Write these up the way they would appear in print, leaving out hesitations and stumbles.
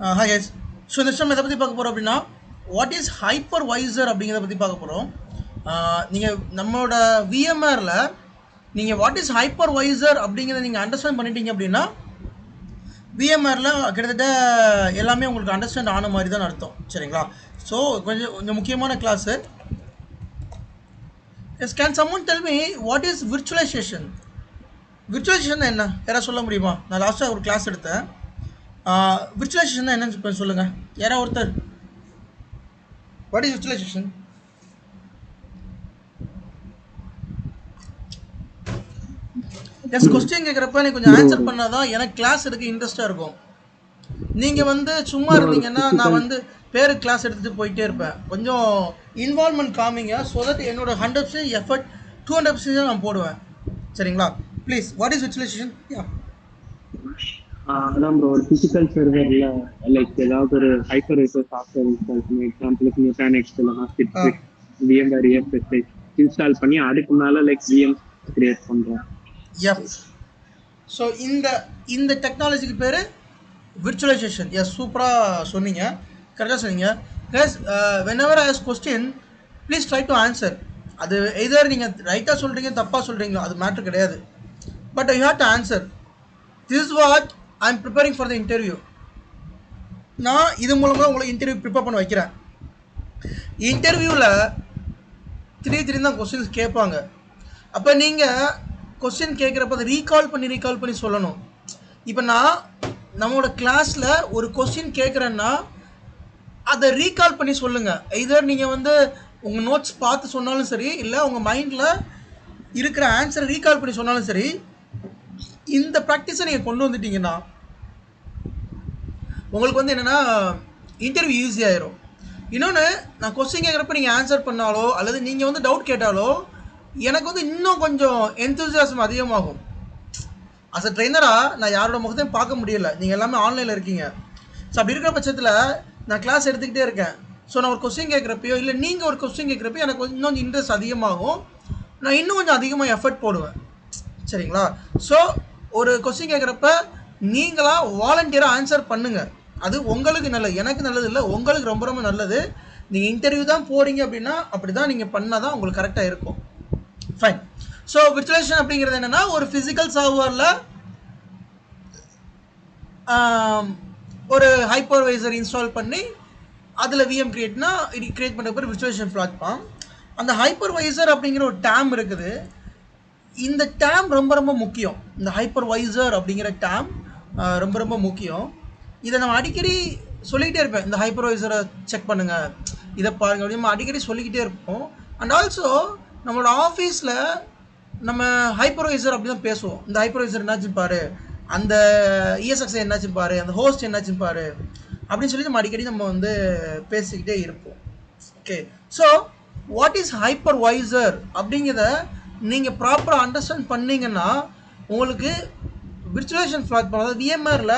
Hi guys. So இந்த விஷயம் எதை பற்றி பார்க்க போகிறோம் அப்படின்னா வாட் இஸ் ஹைப்பர்வைசர் அப்படிங்கிறத பற்றி பார்க்க போகிறோம். நீங்கள் நம்மளோட விஎம்ஆரில் நீங்கள் வாட் இஸ் ஹைப்பர்வைசர் அப்படிங்கிறத நீங்கள் அண்டர்ஸ்டாண்ட் பண்ணிட்டீங்க அப்படின்னா விஎம்ஆரில் கிட்டத்தட்ட எல்லாமே உங்களுக்கு அண்டர்ஸ்டாண்ட் ஆன மாதிரி தான் அர்த்தம். சரிங்களா? ஸோ கொஞ்சம் முக்கியமான class. Yes can someone tell me what is virtualization? Virtualization என்ன யாராவது சொல்ல முடியுமா? நான் லாஸ்ட்டாக ஒரு கிளாஸ் எடுத்தேன். விர்ச்சுவலைசேஷன் என்னன்னு சொல்லுங்கள் யாராவது ஒருத்தர். What is virtualisation? S question கேட்குறப்ப எனக்கு கொஞ்சம் ஆன்சர் பண்ணாதான் எனக்கு கிளாஸ் எடுக்க இன்ட்ரெஸ்ட்டாக இருக்கும். நீங்கள் சும்மா இருந்தீங்கன்னா நான் பேரு கிளாஸ் எடுத்துகிட்டு போயிட்டே இருப்பேன். கொஞ்சம் இன்வால்மெண்ட் காமிங்க ஸோ தட் என்னோட 100% எஃபர்ட் 200% நான் போடுவேன். சரிங்களா? Please what is virtualisation? அதான் ப்ரோ, ஒரு ஃபிசிக்கல் சர்வரில் லைக் ஏதாவது ஒரு ஹைப்பர்வைசர் சாஃப்ட்வேர் இன்ஸ்டால் பண்ணி, எக்ஸாம்பிளுக்கு நியூட்டானிக்ஸ் இல்லைனா சிட்ரிக் விஎம்வேர் EFSI இன்ஸ்டால் பண்ணி அதுக்கு மேலே லைக் விஎம் கிரியேட் பண்ணுறோம். ஸோ இந்த டெக்னாலஜிக்கு பேர் விர்ச்சுவலைசேஷன். எஸ், சூப்பராக சொன்னீங்க, கரெக்டாக சொன்னீங்க. Plus whenever I ask question please try to answer. அது எதர் நீங்கள் ரைட்டாக சொல்கிறீங்க தப்பாக சொல்கிறீங்களோ அது மேட்ரு கிடையாது, but you have to answer. This is what I am preparing for the interview. நான் இது மூலமாக உங்களை இன்டர்வியூ ப்ரிப்பேர் பண்ண வைக்கிறேன். இன்டர்வியூவில் திடீர்னு தான் கொஸ்டின்ஸ் கேட்பாங்க. அப்போ நீங்கள் கொஸ்டின் கேட்குறப்ப அதை ரீகால் பண்ணி சொல்லணும். இப்போ நான் நம்மளோட கிளாஸில் ஒரு கொஸ்டின் கேட்குறேன்னா அதை ரீகால் பண்ணி சொல்லுங்கள். எதர் நீங்கள் உங்கள் நோட்ஸ் பார்த்து சொன்னாலும் சரி, இல்லை உங்கள் மைண்டில் இருக்கிற ஆன்சரை ரீகால் பண்ணி சொன்னாலும் சரி, இந்த ப்ராக்டிஸை நீங்கள் கொண்டு வந்துட்டீங்கன்னா உங்களுக்கு என்னென்னா இன்டர்வியூ ஈஸி ஆயிரும். இன்னொன்று, நான் கொஸ்டின் கேட்குறப்ப நீங்கள் ஆன்சர் பண்ணாலோ அல்லது நீங்கள் டவுட் கேட்டாலோ எனக்கு இன்னும் கொஞ்சம் என்தூசியாசம் அதிகமாகும். அஸ் அ ட்ரெயினராக நான் யாரோட முகத்தையும் பார்க்க முடியல, நீங்கள் எல்லாமே ஆன்லைனில் இருக்கீங்க. ஸோ அப்படி இருக்கிற பட்சத்தில் நான் கிளாஸ் எடுத்துக்கிட்டே இருக்கேன். ஸோ நான் ஒரு கொஸ்டின் கேட்குறப்பையோ இல்லை நீங்கள் ஒரு கொஸ்டின் கேட்குறப்போ எனக்கு இன்னும் இன்ட்ரெஸ்ட் அதிகமாகும், நான் இன்னும் கொஞ்சம் அதிகமாக எஃபர்ட் போடுவேன். சரிங்களா? ஸோ ஒரு கொஸ்டின் கேட்குறப்ப நீங்களாக வாலண்டியராக ஆன்சர் பண்ணுங்கள். அது உங்களுக்கு நல்லது, எனக்கு நல்லது இல்லை, உங்களுக்கு ரொம்ப ரொம்ப நல்லது. நீங்கள் இன்டர்வியூ தான் போகிறீங்க அப்படின்னா அப்படி தான் நீங்கள் பண்ணால் தான் உங்களுக்கு கரெக்டாக இருக்கும். ஃபைன். ஸோ விர்ச்சுவலைசேஷன் அப்படிங்கிறது என்னென்னா, ஒரு ஃபிசிக்கல் சர்வரில் ஒரு ஹைப்பர்வைசர் இன்ஸ்டால் பண்ணி அதில் விஎம் கிரியேட் பண்ணுற பேர் விர்ச்சுவலைசேஷன் பிளாட்ஃபார்ம். அந்த ஹைப்பர்வைசர் அப்படிங்கிற ஒரு டேம் இருக்குது. இந்த டேம் ரொம்ப ரொம்ப முக்கியம். இந்த ஹைப்பர்வைசர் அப்படிங்கிற டேம் ரொம்ப ரொம்ப முக்கியம். இதை நம்ம அடிக்கடி சொல்லிக்கிட்டே இருப்பேன். இந்த ஹைப்பர்வைசரை செக் பண்ணுங்கள், இதை பாருங்கள் அப்படின்னு நம்ம அடிக்கடி சொல்லிக்கிட்டே இருப்போம். அண்ட் ஆல்சோ நம்மளோட ஆஃபீஸில் நம்ம ஹைப்பர்வைசர் அப்படி தான் பேசுவோம். இந்த ஹைப்பர்வைசர் என்னாச்சுன்னு பாரு, அந்த ESXi என்னாச்சுன்னு பாரு, அந்த ஹோஸ்ட் என்னாச்சுன்னு பாரு அப்படின்னு சொல்லி நம்ம அடிக்கடி பேசிக்கிட்டே இருப்போம். Okay, so what is hypervisor அப்படிங்கிறத நீங்கள் ப்ராப்பராக அண்டர்ஸ்டாண்ட் பண்ணிங்கன்னா உங்களுக்கு விர்ச்சுவலைசேஷன் பிளாட்ஃபார்ம், அதாவது விஎம்ஆரில்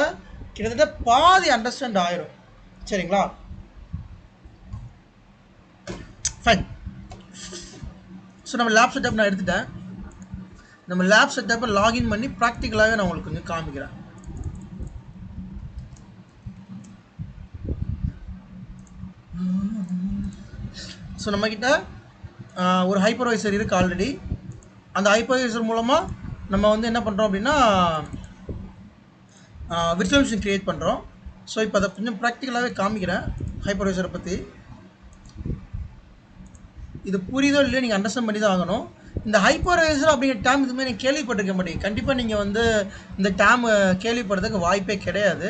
கிட்டத்தட்ட பாதி அண்டர்ஸ்டாண்ட் ஆயிரும். சரிங்களா? ஃபைன். ஸோ நம்ம லேப் செட்டப் நான் எடுத்துட்டேன். நம்ம லேப் செட்டப்பை லாகின் பண்ணி ப்ராக்டிக்கலாகவே நான் உங்களுக்கு கொஞ்சம் காமிக்கிறேன். ஸோ நம்மக்கிட்ட ஒரு ஹைப்பர்வைசர் இருக்குது ஆல்ரெடி. அந்த ஹைப்பர்வைசர் மூலமாக நம்ம என்ன பண்ணுறோம் அப்படின்னா விர்ச்சுவலைசேஷன் க்ரியேட் பண்ணுறோம். ஸோ இப்போ அதை கொஞ்சம் ப்ராக்டிக்கலாகவே காமிக்கிறேன் ஹைப்பர்வைசரை பற்றி. இது புரியுதோ இல்லையோ நீங்கள் அண்டர்ஸ்டாண்ட் பண்ணி தான் ஆகணும். இந்த ஹைப்பர்வைசர் அப்படிங்கிற டேம் இதுமாதிரி நீங்கள் கேள்விப்பட்டிருக்க மாட்டீங்க. கண்டிப்பாக நீங்கள் இந்த டேம் கேள்விப்படுறதுக்கு வாய்ப்பே கிடையாது.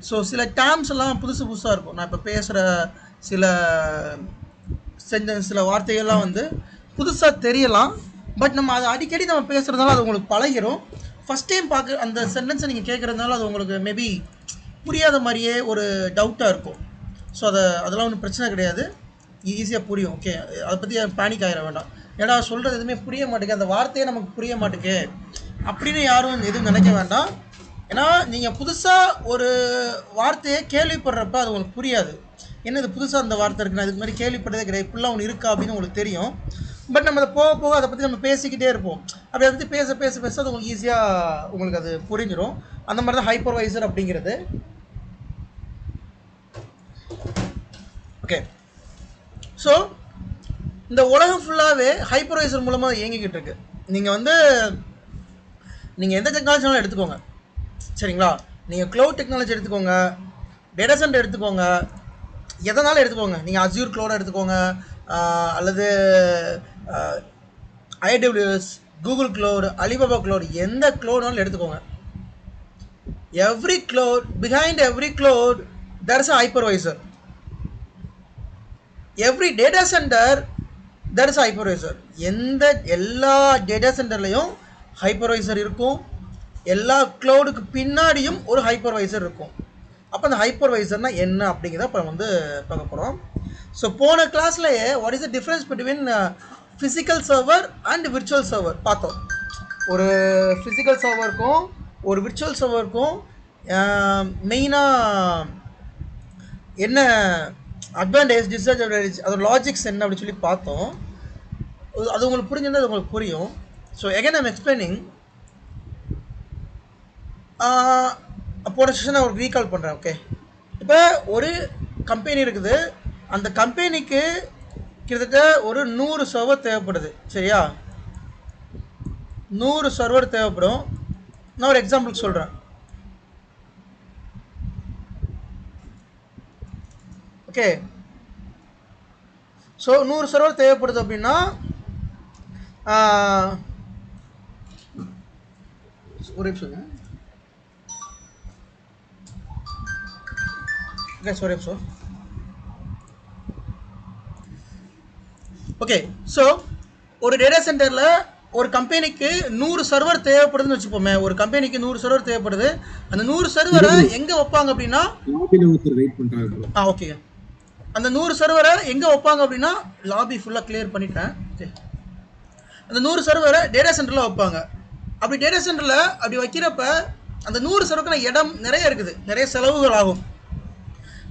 ஸோ சில டேம்ஸ் எல்லாம் புதுசாக இருக்கும். நான் இப்போ பேசுகிற சில சென்டென்ஸ், சில வார்த்தைகள்லாம் புதுசாக தெரியலாம். பட் நம்ம அதை அடிக்கடி நம்ம பேசுகிறதுனால அது உங்களுக்கு பழகிடும். ஃபஸ்ட் டைம் பார்க்க அந்த சென்டென்ஸை நீங்கள் கேட்குறதுனால அது உங்களுக்கு மேபி புரியாத மாதிரியே ஒரு டவுட்டாக இருக்கும். ஸோ அதெல்லாம் ஒன்றும் பிரச்சனை கிடையாது, ஈஸியாக புரியும். ஓகே, அதை பற்றி பேனிக் ஆகிட வேண்டாம். ஏன்னா சொல்கிறது எதுவுமே புரிய மாட்டேங்குது, அந்த வார்த்தையே நமக்கு புரிய மாட்டேங்கு அப்படின்னு யாரும் எதுவும் நினைக்க வேண்டாம். ஏன்னா நீங்கள் புதுசாக ஒரு வார்த்தையை கேள்விப்படுறப்ப அது உங்களுக்கு புரியாது. என்னது புதுசாக அந்த வார்த்தை இருக்குன்னா அதுக்கு மாதிரி கேள்விப்பட்டதே கிடையாது, இப்படிலாம் ஒன்று இருக்கா அப்படின்னு உங்களுக்கு தெரியும். பட் நம்ம அதை போக அதை பற்றி நம்ம பேசிக்கிட்டே இருப்போம். அப்படி அதை பற்றி பேச அது உங்களுக்கு ஈஸியாக உங்களுக்கு அது புரிஞ்சிடும். அந்த மாதிரி தான் ஹைப்பர்வைசர் அப்படிங்கிறது. ஓகே, ஸோ இந்த உலகம் ஃபுல்லாகவே ஹைப்பர்வைசர் மூலமாக இயங்கிக்கிட்டு இருக்கு. நீங்கள் வந்து நீங்கள் எந்த டெக்னாலஜினாலும் எடுத்துக்கோங்க, சரிங்களா? நீங்கள் க்ளவுட் டெக்னாலஜி எடுத்துக்கோங்க, டேட்டா சென்டர் எடுத்துக்கோங்க, எதனாலும் எடுத்துக்கோங்க. நீங்கள் அஸ்யூர் க்ளவுட் எடுத்துக்கோங்க, அல்லது AWS, Google cloud, Alibaba cloud, எந்த க்ளவுட்னாலும் எடுத்துக்கோங்க. Every cloud, behind every cloud there is a hypervisor. Every data center there is a hypervisor. எல்லா டேட்டா சென்டர்லையும் ஹைப்பர்வைசர் இருக்கும். எல்லா க்ளவுடுக்கு பின்னாடியும் ஒரு ஹைப்பர்வைசர் இருக்கும். அப்போ அந்த ஹைப்பர்வைசர்னா என்ன அப்படிங்கிறத இப்போ வந்து பார்க்க போகிறோம். ஸோ போன கிளாஸ்லேயே what is the difference between physical server and virtual server பார்த்தோம். ஒரு ஃபிசிக்கல் சர்வருக்கும் ஒரு விர்ச்சுவல் சர்வருக்கும் மெயினாக என்ன அட்வான்டேஜ், டிஸ்அட்வான்டேஜ், அதோட லாஜிக்ஸ் என்ன அப்படின்னு சொல்லி பார்த்தோம். அது உங்களுக்கு புரிஞ்சுன்னா அது உங்களுக்கு புரியும். So again I'm explaining. போன செஷன் நான் ஒரு ரீகால் பண்ணுறேன். ஓகே, இப்போ ஒரு கம்பெனி இருக்குது. அந்த கம்பெனிக்கு கிட்டத்தட்ட ஒரு 100 சர்வர் தேவைப்படுது, சரியா? 100 சர்வர் தேவைப்படும். நான் ஒரு எக்ஸாம்பிளுக்கு சொல்கிறேன். ஓகே, ஸோ 100 சர்வர் தேவைப்படுது அப்படின்னா ஒரு நிமிஷம். sorry so ஓகே, ஸோ ஒரு டேட்டா சென்டரில் ஒரு கம்பெனிக்கு 100 சர்வர் தேவைப்படுதுன்னு வச்சுப்போமே. ஒரு கம்பெனிக்கு 100 சர்வர் தேவைப்படுது. அந்த 100 சர்வரை எங்கே வைப்பாங்க அப்படின்னா ஓகே, அந்த 100 சர்வரை எங்கே வைப்பாங்க அப்படின்னா லாபி ஃபுல்லாக கிளியர் பண்ணிட்டேன். ஓகே, அந்த 100 சர்வரை டேட்டா சென்டரில் வைப்பாங்க. அப்படி டேட்டா சென்டரில் அப்படி வைக்கிறப்ப அந்த 100 சர்வருக்கான இடம் நிறைய இருக்குது, நிறைய செலவுகள் ஆகும்.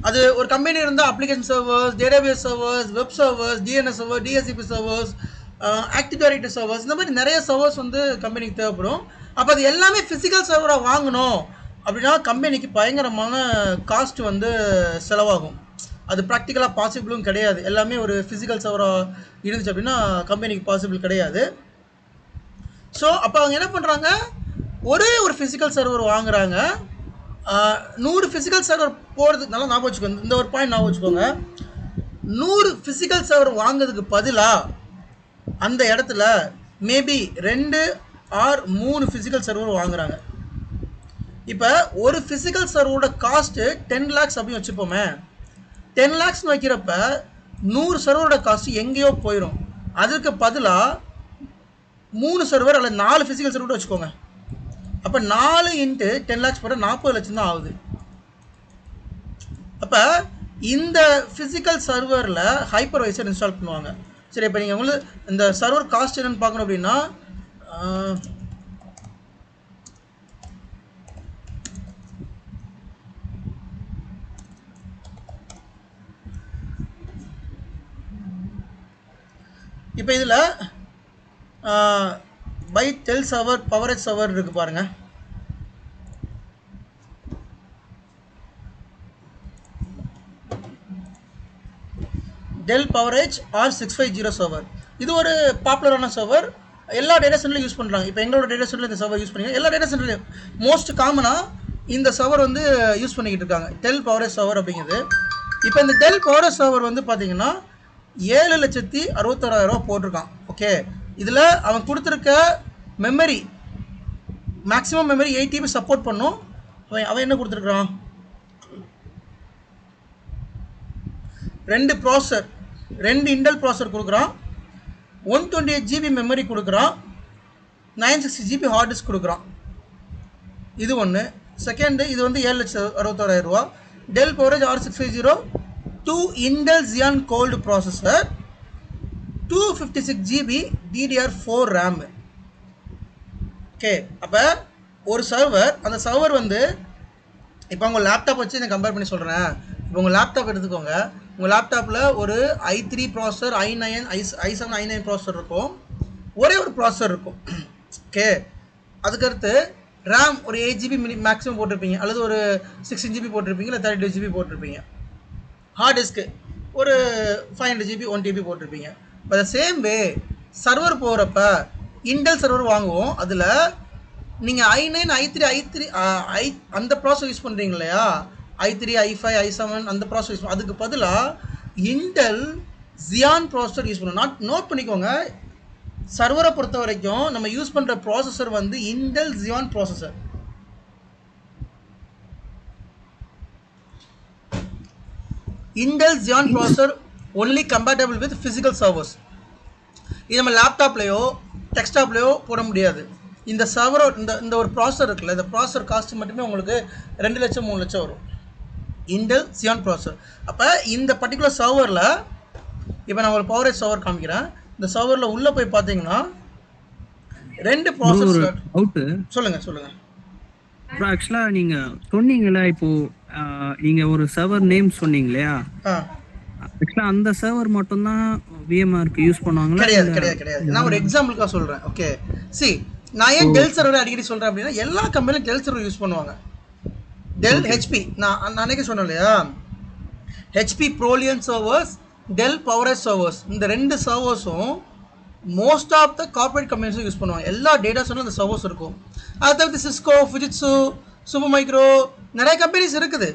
அது ஒரு கம்பெனி இருந்தால் application servers, database servers, web servers, DNS server, DSCP servers, active directory servers, இந்த மாதிரி நிறைய சர்வர்ஸ் வந்து கம்பெனிக்கு தேவைப்படும். அப்போ அது எல்லாமே ஃபிசிக்கல் சர்வராக வாங்கணும் அப்படின்னா கம்பெனிக்கு பயங்கரமான காஸ்ட் வந்து செலவாகும். அது ப்ராக்டிக்கலாக பாசிபிளும் கிடையாது. எல்லாமே ஒரு ஃபிசிக்கல் சர்வராக இருந்துச்சு அப்படின்னா கம்பெனிக்கு பாசிபிள் கிடையாது. ஸோ அப்போ அவங்க என்ன பண்ணுறாங்க, ஒரே ஒரு ஃபிசிக்கல் சர்வர் வாங்குறாங்க. 100 ஃபிசிக்கல் சர்வர் போகிறதுக்கு நல்லா ஞாபகம் வச்சுக்கோங்க. இந்த ஒரு பாயிண்ட் ஞாபகம் வச்சுக்கோங்க. 100 ஃபிசிக்கல் சர்வர் வாங்குறதுக்கு பதிலாக அந்த இடத்துல மேபி 2 or 3 ஃபிசிக்கல் சர்வர் வாங்குறாங்க. இப்போ ஒரு ஃபிசிக்கல் சர்வரோட காஸ்ட்டு 10 lakhs அப்படின்னு வச்சுப்போமே. 10 lakhs வைக்கிறப்ப 100 சர்வரோட காஸ்ட்டு எங்கேயோ போயிடும். அதுக்கு பதிலாக 3 சர்வர் அல்லது 4 ஃபிசிக்கல் சர்வர் வச்சுக்கோங்க. அப்போ 4 × 10 lakhs போட 40 லட்சம் தான் ஆகுது. அப்போ இந்த ஃபிசிக்கல் சர்வரில் ஹைப்பர்வைசர் இன்ஸ்டால் பண்ணுவாங்க. சரி, இப்போ நீங்கள் உங்களுக்கு இந்த சர்வர் காஸ்ட் என்னன்னு பார்க்கணும் அப்படின்னா இப்போ இதில் by Dell server, PowerEdge server இருக்குது பாருங்கள். Dell PowerEdge R650 server. இது ஒரு பாப்புலரான சர்வர், எல்லா டேட்டா சென்டர்லையும் யூஸ் பண்ணுறாங்க. இப்போ எங்களோட டேட்டா சென்டரில் இந்த சர்வர் யூஸ் பண்ணி எல்லா டேட்டா சென்டர்லையும் மோஸ்ட் காமனாக இந்த சர்வர் வந்து யூஸ் பண்ணிக்கிட்டு இருக்காங்க, டெல் பவரேஜ் சர்வர் அப்படிங்கிறது. இப்போ இந்த டெல் பவரேஜ் சர்வர் வந்து பார்த்தீங்கன்னா 7,61,000 போட்டிருக்கான். ஓகே, இதில் அவன் கொடுத்துருக்க memory maximum memory 8 GB support பண்ணும். அவன் என்ன கொடுத்துருக்குறான், 2 ப்ராசஸர், 2 இன்டெல் ப்ராசஸர் கொடுக்குறான், 128 GB மெமரி கொடுக்குறான், 960 GB ஹார்ட் டிஸ்க் கொடுக்குறான். இது ஒன்று. செகண்டு, இது வந்து 7,61,000. Dell PowerEdge R650, 2 Intel Xeon gold processor, 256 GB DDR4 RAM. Okay, அப்போ ஒரு சர்வர், அந்த சர்வர் வந்து இப்போ உங்கள் லேப்டாப் வச்சு நான் கம்பேர் பண்ணி சொல்கிறேன். இப்போ உங்கள் லேப்டாப் எடுத்துக்கோங்க. உங்கள் லேப்டாப்பில் ஒரு i3 processor, i9, i7, i9 processor இருக்கும். ஒரே ஒரு ப்ராசஸர் இருக்கும். ஓகே, அதுக்கடுத்து ரேம் ஒரு 8 GB மேக்ஸிமம் போட்டிருப்பீங்க, அல்லது ஒரு 16 GB போட்டிருப்பீங்க, இல்லை 32 GB போட்டிருப்பீங்க. ஹார்ட் டிஸ்க்கு ஒரு 500 GB 1 TB போட்டிருப்பீங்க. இப்போ த சேம் வே சர்வர் போகிறப்ப இன்டெல் சர்வர் வாங்குவோம். அதில் நீங்கள் i9 i3 ஐ அந்த ப்ராசஸ் யூஸ் பண்ணுறீங்க இல்லையா, i3 i5 i7 அந்த ப்ராசஸ் யூஸ் அதுக்கு பதிலாக இன்டெல் ஜியான் ப்ராசஸர் யூஸ் பண்ணணும். நோட் பண்ணிக்கோங்க, சர்வரை பொறுத்த வரைக்கும் நம்ம யூஸ் பண்ணுற ப்ராசஸர் வந்து Intel Xeon processor. Intel Xeon processor only compatible with physical servers. இது நம்ம லேப்டாப்லேயோ டெஸ்க்டாப்லேயோ போட முடியாது. இந்த சர்வரோ இந்த ஒரு ப்ராசஸர் இருக்குல்ல, இந்த ப்ராசஸர் காஸ்ட் மட்டுமே உங்களுக்கு 2 லட்சம் 3 லட்சம் வரும், இன்டெல் ஜியான் ப்ராசஸர். அப்போ இந்த பர்டிகுலர் சர்வரில் இப்போ நான் ஒரு பவரேஜ் சர்வர் காமிக்கிறேன். இந்த சர்வரில் உள்ளே போய் பார்த்தீங்கன்னா 2 ப்ராசஸ். சொல்லுங்கள். ப்ரோ ஆக்சுவலாக நீங்கள் சொன்னீங்களா, இப்போது நீங்கள் ஒரு சர்வர் நேம் சொன்னீங்க இல்லையா, ஆக்சுவலாக அந்த சர்வர் மட்டும்தான் விஎம்ஆருக்கு யூஸ் பண்ணுவாங்களா? கிடையாது. நான் ஒரு எக்ஸாம்பிளுக்காக சொல்கிறேன். ஓகே, நான் ஏன் டெல் சர்வர் அடிக்கடி சொல்கிறேன் அப்படின்னா, எல்லா கம்பெனியும் டெல் சர்வர் யூஸ் பண்ணுவாங்க. டெல் ஹெச்பி நான் அன்றைக்கி சொன்னேன் இல்லையா, HP ProLiant servers, Dell PowerEdge servers, இந்த 2 சர்வர்ஸும் மோஸ்ட் ஆஃப் த கார்பரேட் கம்பெனிஸும் யூஸ் பண்ணுவாங்க. எல்லா டேட்டா சென்டரும் அந்த சர்வர்ஸ் இருக்கும். அதை தவிர்த்து சிஸ்கோ, ஃபிஜிட்ஸு, சூப்பர் மைக்ரோ, நிறைய கம்பெனிஸ் இருக்குது.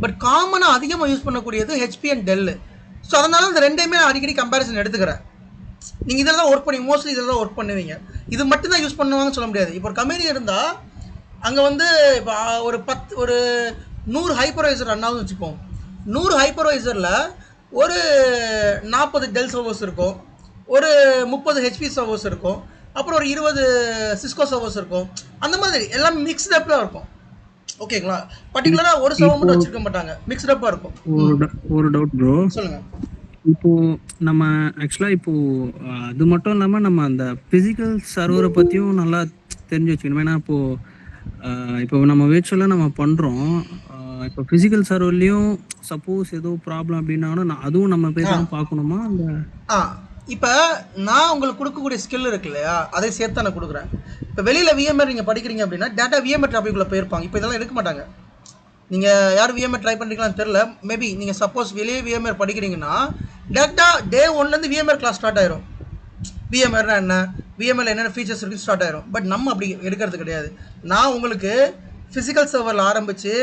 பட் காமனாக அதிகமாக யூஸ் பண்ணக்கூடியது ஹெச்பி அண்ட் டெல்லு. ஸோ அதனால இந்த 2மே அடிக்கடி கம்பேரிசன் எடுத்துக்கிறேன். நீங்கள் இதில் தான் ஒர்க் பண்ணி மோஸ்ட்லி இதில் தான் ஒர்க் பண்ணுவீங்க. இது மட்டும் தான் யூஸ் பண்ணுவாங்கன்னு சொல்ல முடியாது. இப்போ ஒரு கம்பெனி இருந்தால் அங்கே வந்து இப்போ ஒரு 100 ஹைப்பர்வைசர் ரன் ஆகுதுன்னு வச்சுப்போம். 100 ஹைப்பர்வைசரில் ஒரு 40 டெல் சர்வர்ஸ் இருக்கும், ஒரு 30 ஹெச்பி சர்வர்ஸ் இருக்கும், அப்புறம் ஒரு 20 சிஸ்கோ சர்வர்ஸ் இருக்கும். அந்த மாதிரி எல்லாம் மிக்ஸ்டப்பில் இருக்கும். ஓகேங்களா, பர்டிகுலராக ஒரு சர்வர் மட்டும் வச்சிருக்க மாட்டாங்க, மிக்ஸ்டப்பாக இருக்கும். ஒரு டவுட் ப்ரோ, சொல்லுங்கள். இப்போ நம்ம ஆக்சுவலாக இப்போ அது மட்டும் இல்லாமல் நம்ம அந்த ஃபிசிக்கல் சர்வரை பற்றியும் நல்லா தெரிஞ்சு வச்சுக்கணும். ஏன்னா இப்போ நம்ம விர்ச்சுவலாக நம்ம பண்ணுறோம். இப்போ ஃபிசிக்கல் சர்வர்லேயும் சப்போஸ் ஏதோ ப்ராப்ளம் அப்படின்னாலும் அதுவும் நம்ம போய் தான் பார்க்கணுமா? அந்த இப்போ நான் உங்களுக்கு கொடுக்கக்கூடிய ஸ்கில் இருக்கு இல்லையா, அதை சேர்த்து நான் கொடுக்குறேன். இப்போ வெளியில் விஎம்ஆர் நீங்கள் படிக்கிறீங்க அப்படின்னா டேட்டா விஎம்ஆர் டாபிக்குள்ளே போயிருப்பாங்க. இப்போ இதெல்லாம் எடுக்க மாட்டாங்க. நீங்கள் யாரும் விஎம்ஆர் ட்ரை பண்ணுறீங்களான்னு தெரில. மேபி நீங்கள் சப்போஸ் வெளியே விஎம்ஆர் படிக்கிறீங்கன்னா டேட்டா டே 1லேருந்து விஎம்ஆர் கிளாஸ் ஸ்டார்ட் ஆயிரும். விஎம்ஆர்னா என்ன, விஎம்ஆரில் என்னென்ன ஃபீச்சர்ஸ் இருக்குன்னு ஸ்டார்ட் ஆயிரும். பட் நம்ம அப்படி எடுக்கிறது கிடையாது. நான் உங்களுக்கு ஃபிசிக்கல் சர்வரில் ஆரம்பித்து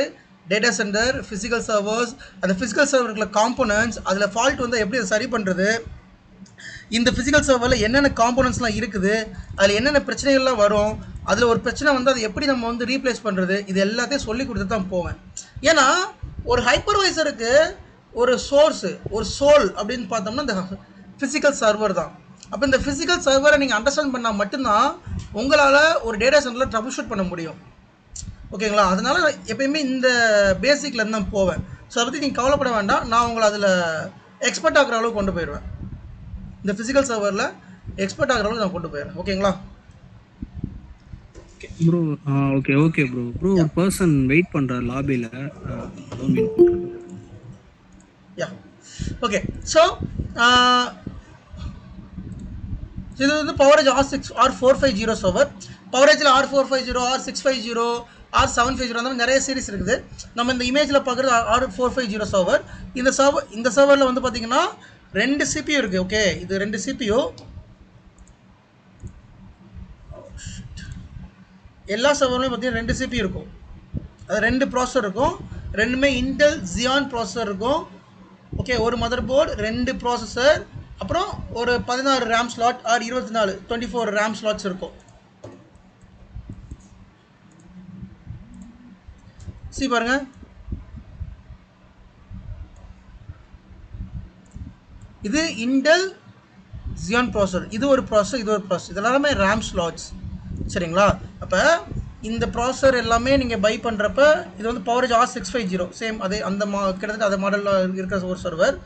டேட்டா சென்டர், ஃபிசிக்கல் சர்வர்ஸ், அந்த ஃபிசிக்கல் சர்வருக்குள்ள காம்போனன்ட்ஸ், அதில் ஃபால்ட் வந்து எப்படி அதை சரி பண்ணுறது, இந்த ஃபிசிக்கல் சர்வரில் என்னென்ன காம்போனன்ட்ஸ்லாம் இருக்குது, அதில் என்னென்ன பிரச்சனைகள்லாம் வரும், அதில் ஒரு பிரச்சனை வந்து அதை எப்படி நம்ம வந்து ரீப்ளேஸ் பண்ணுறது, இது எல்லாத்தையும் சொல்லி கொடுத்து தான் போவேன். ஏன்னா ஒரு ஹைப்பர்வைசருக்கு ஒரு சோர்ஸு, ஒரு சோல் அப்படின்னு பார்த்தோம்னா இந்த ஃபிசிக்கல் சர்வர் தான். அப்போ இந்த ஃபிசிக்கல் சர்வரை நீங்கள் அண்டர்ஸ்டாண்ட் பண்ணால் மட்டும்தான் உங்களால் ஒரு டேட்டா சென்டரில் ட்ரபிள் ஷூட் பண்ண முடியும். ஓகேங்களா, அதனால் எப்பயுமே இந்த பேசிக்லேருந்து தான் போவேன். ஸோ அதை பற்றி நீங்கள் கவலைப்பட வேண்டாம், நான் உங்களை அதில் எக்ஸ்பர்ட் ஆகிற அளவுக்கு கொண்டு போயிடுவேன். இந்த ஃபிசிக்கல் சர்வரில் எக்ஸ்பர்ட் ஆகிற அளவுக்கு நான் கொண்டு போயிடுறேன். ஓகேங்களா ப்ரோ? Okay bro. ஒரு பர்சன் வெயிட் பண்ணுறார் லாபியில். Yeah okay. ஸோ இது வந்து பவரேஜ் R450 server. பவரேஜில் R450, R650, R750 அந்த மாதிரி நிறைய சீரிஸ் இருக்குது. நம்ம இந்த இமேஜில் பார்க்குறது R450 சர்வர். இந்த சர்வரில் வந்து பார்த்தீங்கன்னா 2 CPU இருக்குது. ஓகே, இது 2 CPU. எல்லா சர்வர்லையும் பார்த்தீங்கன்னா 2 CPU இருக்கும். அது 2 ப்ராசஸர் இருக்கும். 2மே இன்டெல் ஜியான் ப்ராசஸர் இருக்கும். ஓகே, ஒரு மதர் போர்டு, 2 ப்ராசஸர், அப்புறம் ஒரு 16 RAM slot or 24 RAM slots இருக்கும். பாருங்க, இது இன்டெல் ஜியான் ப்ராசஸர். இது ஒரு ப்ராசஸர், இது ஒரு ப்ராசஸர். இது எல்லாமே ரேம் ஸ்லாட்ஸ். சரிங்களா, அப்போ இந்த ப்ராசஸர் எல்லாமே நீங்கள் பை பண்ணுறப்ப இது வந்து பவரேஜ் R650 சேம் அதே அந்த கிட்டத்தட்ட அதே மாடலில் இருக்கிற ஒரு சர்வர்.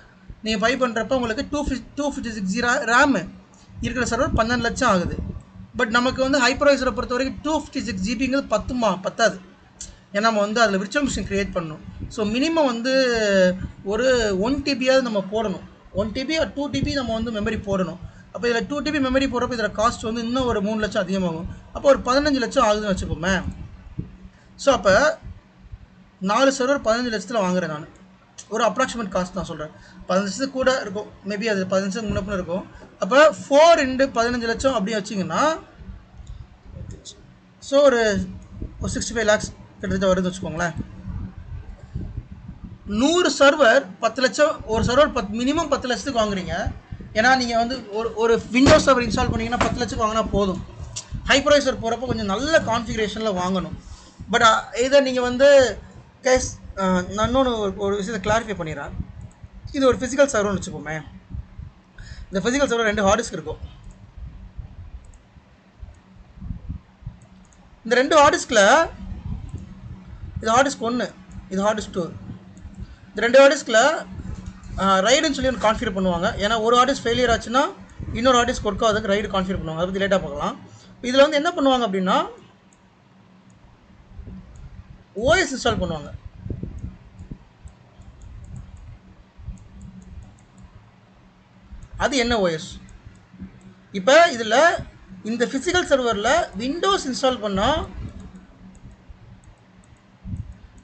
நீங்கள் பை பண்ணுறப்ப உங்களுக்கு 256 ரேமு இருக்கிற சர்வர் 12 லட்சம் ஆகுது. பட் நமக்கு வந்து ஹைப்பர்வைசரை பொறுத்த வரைக்கும் 256 ஜிபிங்கிறது பத்தாது. ஏன்னா நம்ம வந்து அதில் விர்ச்சுவல் மிஷின் க்ரியேட் பண்ணணும். ஸோ மினிமம் வந்து ஒரு 1 TBயாவது நம்ம போடணும். 1 TB or 2 TB நம்ம வந்து மெமரி போடணும். அப்போ இதில் 2 TB மெமரி போடுறப்போ இதில் காஸ்ட் வந்து இன்னும் ஒரு 3 லட்சம் அதிகமாகும். அப்போ ஒரு 15 லட்சம் ஆகுதுன்னு வச்சுப்போமே. ஸோ அப்போ 4 சர்வர் 15 லட்சத்தில் வாங்குறேன் நான். ஒரு அப்ராக்சிமேட் காஸ்ட் நான் சொல்கிறேன். 15 லட்சத்துக்கு கூட இருக்கும், மேபி அது 15 லட்சத்துக்கு முன்னே இருக்கும். அப்போ 4 × 15 லட்சம் அப்படி வச்சிங்கன்னா ஸோ ஒரு 65 lakhs கிட்டத்தட்ட வருதுன்னு வச்சுக்கோங்களேன். 100 சர்வர் 10 லட்சம், ஒரு சர்வர் மினிமம் 10 லட்சத்துக்கு வாங்குறீங்க. ஏன்னா நீங்கள் வந்து ஒரு விண்டோஸ் சர்வர் இன்ஸ்டால் பண்ணிங்கன்னா 10 லட்சத்துக்கு வாங்கினா போதும். ஹைப்பர்வைசர் போகிறப்போ கொஞ்சம் நல்ல கான்ஃபிகரேஷனில் வாங்கணும். பட் இதை நீங்கள் வந்து கேஸ் நான் இன்னொன்று ஒரு விஷயத்தை கிளாரிஃபை பண்ணிடுறேன். இது ஒரு ஃபிசிக்கல் சர்வர்னு வச்சுப்போமே. இந்த ஃபிசிக்கல் சர்வர் 2 ஹார்ட் டிஸ்க் இருக்கும். இந்த 2 ஹார்ட் டிஸ்கில் இது ஹார்ட் டிஸ்க் 1, இது ஹார்ட் டிஸ்க் 2. இந்த 2 ஹார்ட் டிஸ்கில் ரைடுன்னு சொல்லி ஒன்று கான்ஃபிகர் பண்ணுவாங்க. ஏன்னா ஒரு ஹார்ட் டிஸ்க் ஃபெயிலியர் ஆச்சுன்னா இன்னொரு ஹார்ட் டிஸ்க் ஒர்க் ஆகுதுக்கு ரைடு கான்ஃபிகர் பண்ணுவாங்க. அதை பற்றி லேட்டாக பார்க்கலாம். இதில் வந்து என்ன பண்ணுவாங்க அப்படின்னா ஓஎஸ் இன்ஸ்டால் பண்ணுவாங்க. அது என்ன ஓஎஸ்? இப்போ இதில் இந்த ஃபிசிக்கல் சர்வரில் விண்டோஸ் இன்ஸ்டால் பண்ணால்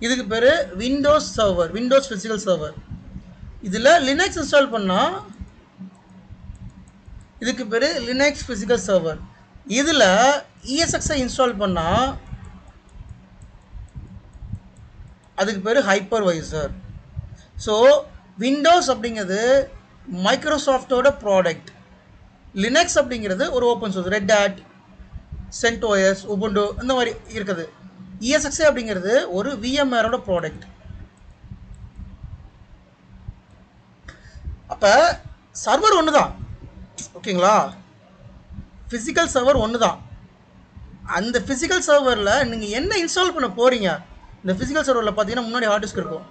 இதுக்கு பேர் Windows server, Windows physical server. இதில் லினக்ஸ் இன்ஸ்டால் பண்ணால் இதுக்கு பேர் லினக்ஸ் ஃபிசிக்கல் சர்வர். இதில் ESXi இன்ஸ்டால் பண்ணால் அதுக்கு பேர் ஹைப்பர்வைசர். ஸோ விண்டோஸ் அப்படிங்கிறது மைக்ரோசாஃப்டோட ப்ராடக்ட், லினக்ஸ் அப்படிங்கிறது ஒரு open source, Red Hat, CentOS, Ubuntu இந்த மாதிரி இருக்குது. ESXi அப்படிங்கிறது ஒரு VMwareோட ப்ராடக்ட். அப்போ சர்வர் ஒன்று தான், ஓகேங்களா? ஃபிசிக்கல் சர்வர் ஒன்று தான். அந்த ஃபிசிக்கல் சர்வரில் நீங்கள் என்ன இன்ஸ்டால் பண்ண போகிறீங்க? இந்த ஃபிசிக்கல் சர்வரில் பார்த்தீங்கன்னா முன்னாடி ஹார்ட் டிஸ்க் இருக்கும்.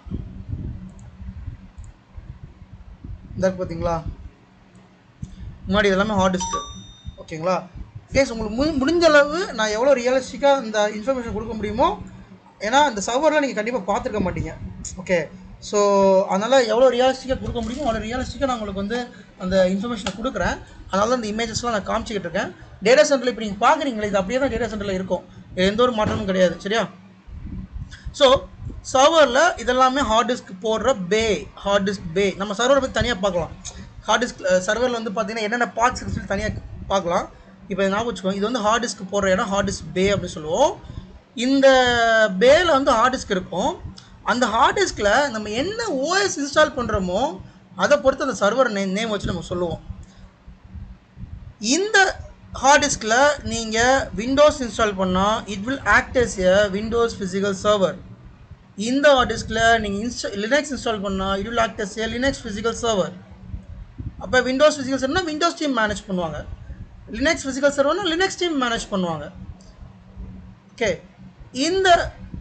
இந்த பார்த்தீங்களா, முன்னாடி இதெல்லாமே ஹார்ட் டிஸ்க்கு, ஓகேங்களா? கேஸ் உங்களுக்கு முடிஞ்ச அளவு நான் எவ்வளோ ரியலிஸ்டிக்காக இந்த இன்ஃபர்மேஷன் கொடுக்க முடியுமோ, ஏன்னா இந்த சர்வரில் நீங்கள் கண்டிப்பாக பார்த்துருக்க மாட்டீங்க, ஓகே? ஸோ அதனால் எவ்வளோ ரியலிஸ்டிக்காக கொடுக்க முடியுமோ அவ்வளோ ரியலிஸ்டிக்காக நான் உங்களுக்கு வந்து அந்த இன்ஃபர்மேஷனை கொடுக்குறேன். அதனால தான் இந்த இமேஜஸ்லாம் நான் காமிச்சிக்கிட்டு இருக்கேன். டேட்டா சென்டரில் இப்போ நீங்கள் பார்க்குறீங்களே, இது அப்படியே தான் டேட்டா சென்டரில் இருக்கும், எந்த ஒரு மாற்றமும் கிடையாது, சரியா? ஸோ சர்வரில் இதெல்லாமே ஹார்ட் டிஸ்க் போடுற ஹார்ட் டிஸ்க் பே. நம்ம சர்வரை பற்றி தனியாக பார்க்கலாம். ஹார்ட் டிஸ்க் சர்வரில் வந்து பார்த்தீங்கன்னா என்னென்ன பார்ட்ஸ் இருக்குன்னு சொல்லி தனியாக பார்க்கலாம். இப்போ ஞாபகம் வச்சுக்கோங்க, இது வந்து ஹார்ட் டிஸ்க் போடுற இடம் ஹார்ட் டிஸ்க் பே அப்படின்னு சொல்லுவோம். இந்த பேல வந்து ஹார்ட் டிஸ்க் இருக்கும். அந்த ஹார்ட் டிஸ்கில் நம்ம என்ன ஓஎஸ் இன்ஸ்டால் பண்ணுறோமோ அதை பொறுத்து அந்த சர்வர் நேம் வச்சு நம்ம சொல்லுவோம். இந்த ஹார்ட் டிஸ்கில் நீங்கள் விண்டோஸ் இன்ஸ்டால் பண்ணால் it will act as a Windows physical server. இந்த ஹார்ட் டிஸ்கில் நீங்கள் லினக்ஸ் இன்ஸ்டால் பண்ணால் it will act as a Linux physical server. அப்போ விண்டோஸ் ஃபிசிக்கல் சர்வர்னால் விண்டோஸ் டீம் மேனேஜ் பண்ணுவாங்க, லினக்ஸ் ஃபிசிக்கல் சர்வர்னால் லினக்ஸ் டீம் மேனேஜ் பண்ணுவாங்க, ஓகே? இந்த